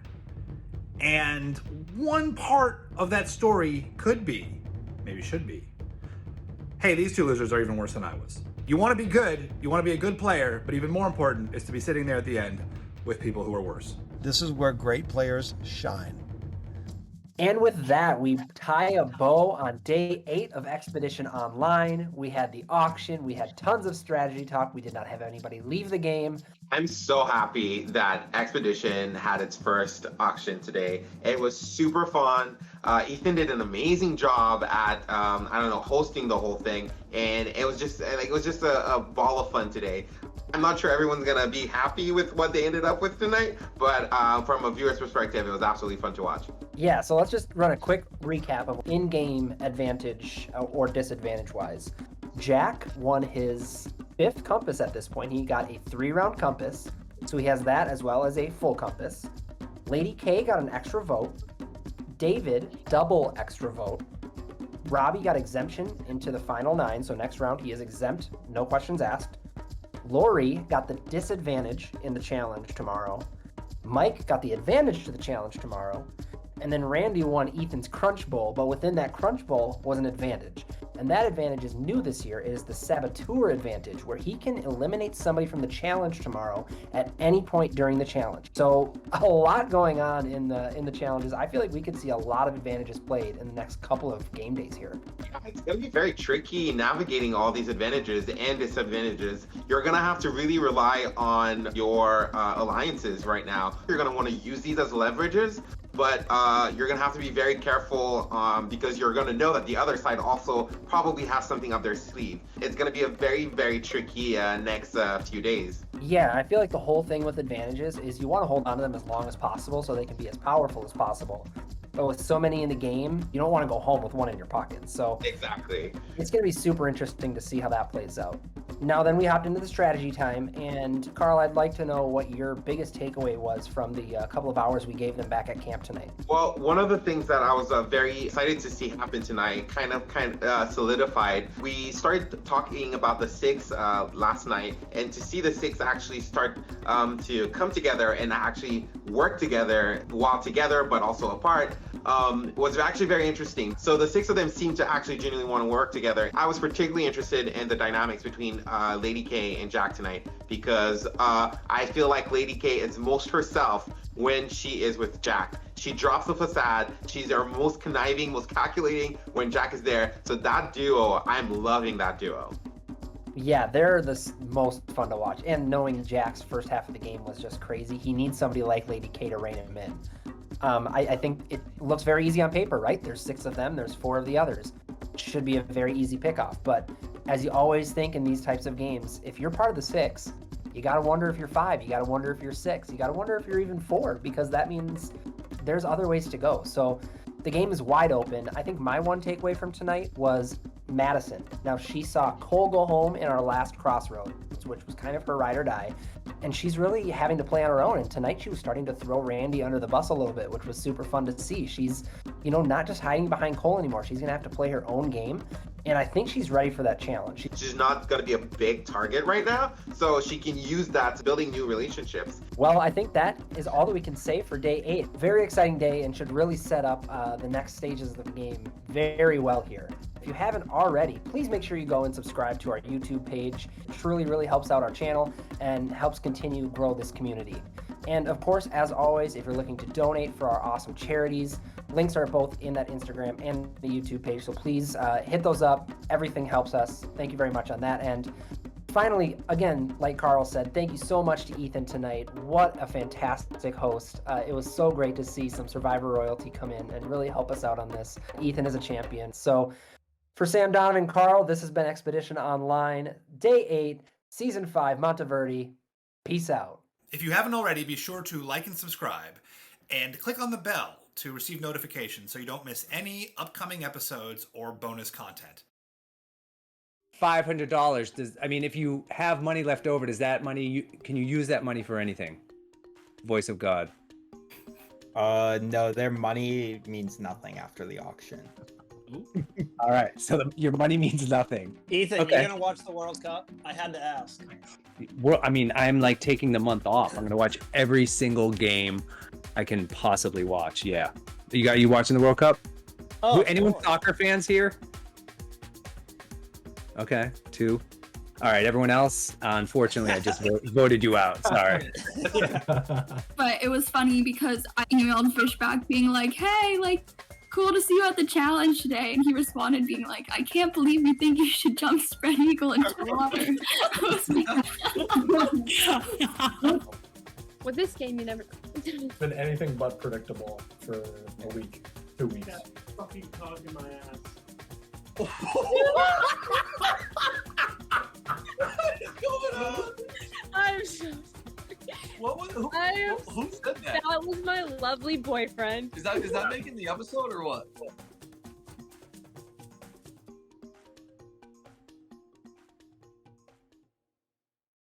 And one part of that story could be, maybe should be, hey, these 2 losers are even worse than I was. You want to be good, you want to be a good player, but even more important is to be sitting there at the end with people who are worse. This is where great players shine. And with that, we tie a bow on day 8 of Expedition Online. We had the auction. We had tons of strategy talk. We did not have anybody leave the game. I'm so happy that Expedition had its first auction today. It was super fun. Ethan did an amazing job at, hosting the whole thing. And it was just a ball of fun today. I'm not sure everyone's going to be happy with what they ended up with tonight, but from a viewer's perspective, it was absolutely fun to watch. Yeah, so let's just run a quick recap of in-game advantage or disadvantage-wise. Jack won his 5th compass at this point. He got a 3-round compass, so he has that as well as a full compass. Lady K got an extra vote. David, double extra vote. Robbie got exemption into the final 9, so next round he is exempt, no questions asked. Lori got the disadvantage in the challenge tomorrow. Mike got the advantage to the challenge tomorrow. And then Randy won Ethan's Crunch Bowl, but within that Crunch Bowl was an advantage. And that advantage is new this year. It is the Saboteur advantage, where he can eliminate somebody from the challenge tomorrow at any point during the challenge. So a lot going on in the challenges. I feel like we could see a lot of advantages played in the next couple of game days here. It's going to be very tricky navigating all these advantages and disadvantages. You're going to have to really rely on your alliances right now. You're going to want to use these as leverages, but you're going to have to be very careful because you're going to know that the other side also probably has something up their sleeve. It's going to be a very, very tricky next few days. Yeah, I feel like the whole thing with advantages is you want to hold on to them as long as possible so they can be as powerful as possible. But with so many in the game, you don't want to go home with one in your pocket. So exactly, it's going to be super interesting to see how that plays out. Now then we hopped into the strategy time, and Carl, I'd like to know what your biggest takeaway was from the couple of hours we gave them back at camp tonight. Well, one of the things that I was very excited to see happen tonight kind of solidified. We started talking about the 6 last night, and to see the 6 actually start to come together and actually work together while together but also apart was actually very interesting. So the 6 of them seemed to actually genuinely want to work together. I was particularly interested in the dynamics between Lady K and Jack tonight because I feel like Lady K is most herself when she is with Jack. She drops the facade. She's our most conniving, most calculating when Jack is there. So that duo, I'm loving that duo. Yeah, they're the most fun to watch. And knowing Jack's first half of the game was just crazy. He needs somebody like Lady K to rein him in. I think it looks very easy on paper, right? There's 6 of them, there's 4 of the others. Should be a very easy pickoff. But as you always think in these types of games, if you're part of the 6, you gotta wonder if you're 5, you gotta wonder if you're 6, you gotta wonder if you're even 4, because that means there's other ways to go. So the game is wide open. I think my one takeaway from tonight was Madison. Now, she saw Cole go home in our last crossroads, which was kind of her ride or die, and she's really having to play on her own. And tonight she was starting to throw Randy under the bus a little bit, which was super fun to see. She's, not just hiding behind Cole anymore. She's going to have to play her own game, and I think she's ready for that challenge. She's not going to be a big target right now, so she can use that to building new relationships. Well, I think that is all that we can say for day 8. Very exciting day and should really set up the next stages of the game very well here. If you haven't already, please make sure you go and subscribe to our YouTube page. It truly, really helps out our channel and helps continue to grow this community. And of course, as always, if you're looking to donate for our awesome charities, links are both in that Instagram and the YouTube page. So please hit those up. Everything helps us. Thank you very much on that. And finally, again, like Carl said, thank you so much to Ethan tonight. What a fantastic host. It was so great to see some Survivor royalty come in and really help us out on this. Ethan is a champion. So for Sam, Donovan, Carl, this has been Expedition Online, Day 8, Season 5, Monteverde. Peace out. If you haven't already, be sure to like and subscribe, and click on the bell to receive notifications so you don't miss any upcoming episodes or bonus content. $500. If you have money left over, does that money, can you use that money for anything? Voice of God. No, their money means nothing after the auction. All right, so your money means nothing. Ethan, okay. You gonna watch the World Cup? I had to ask. Well, I'm like taking the month off. I'm gonna watch every single game I can possibly watch. Yeah, you watching the World Cup? Oh, anyone soccer fans here? Okay, 2. All right, everyone else. Unfortunately, I just voted you out. Sorry. But it was funny because I emailed Fishbach being like, "Hey, cool to see you at the challenge today," and he responded being like, "I can't believe you think you should jump spread eagle into the water." With this game, you never. It's been anything but predictable for a week, 2 weeks. That fucking cog in my ass. What is going on? I'm so Who said that? That was my lovely boyfriend. Is that making the episode or what?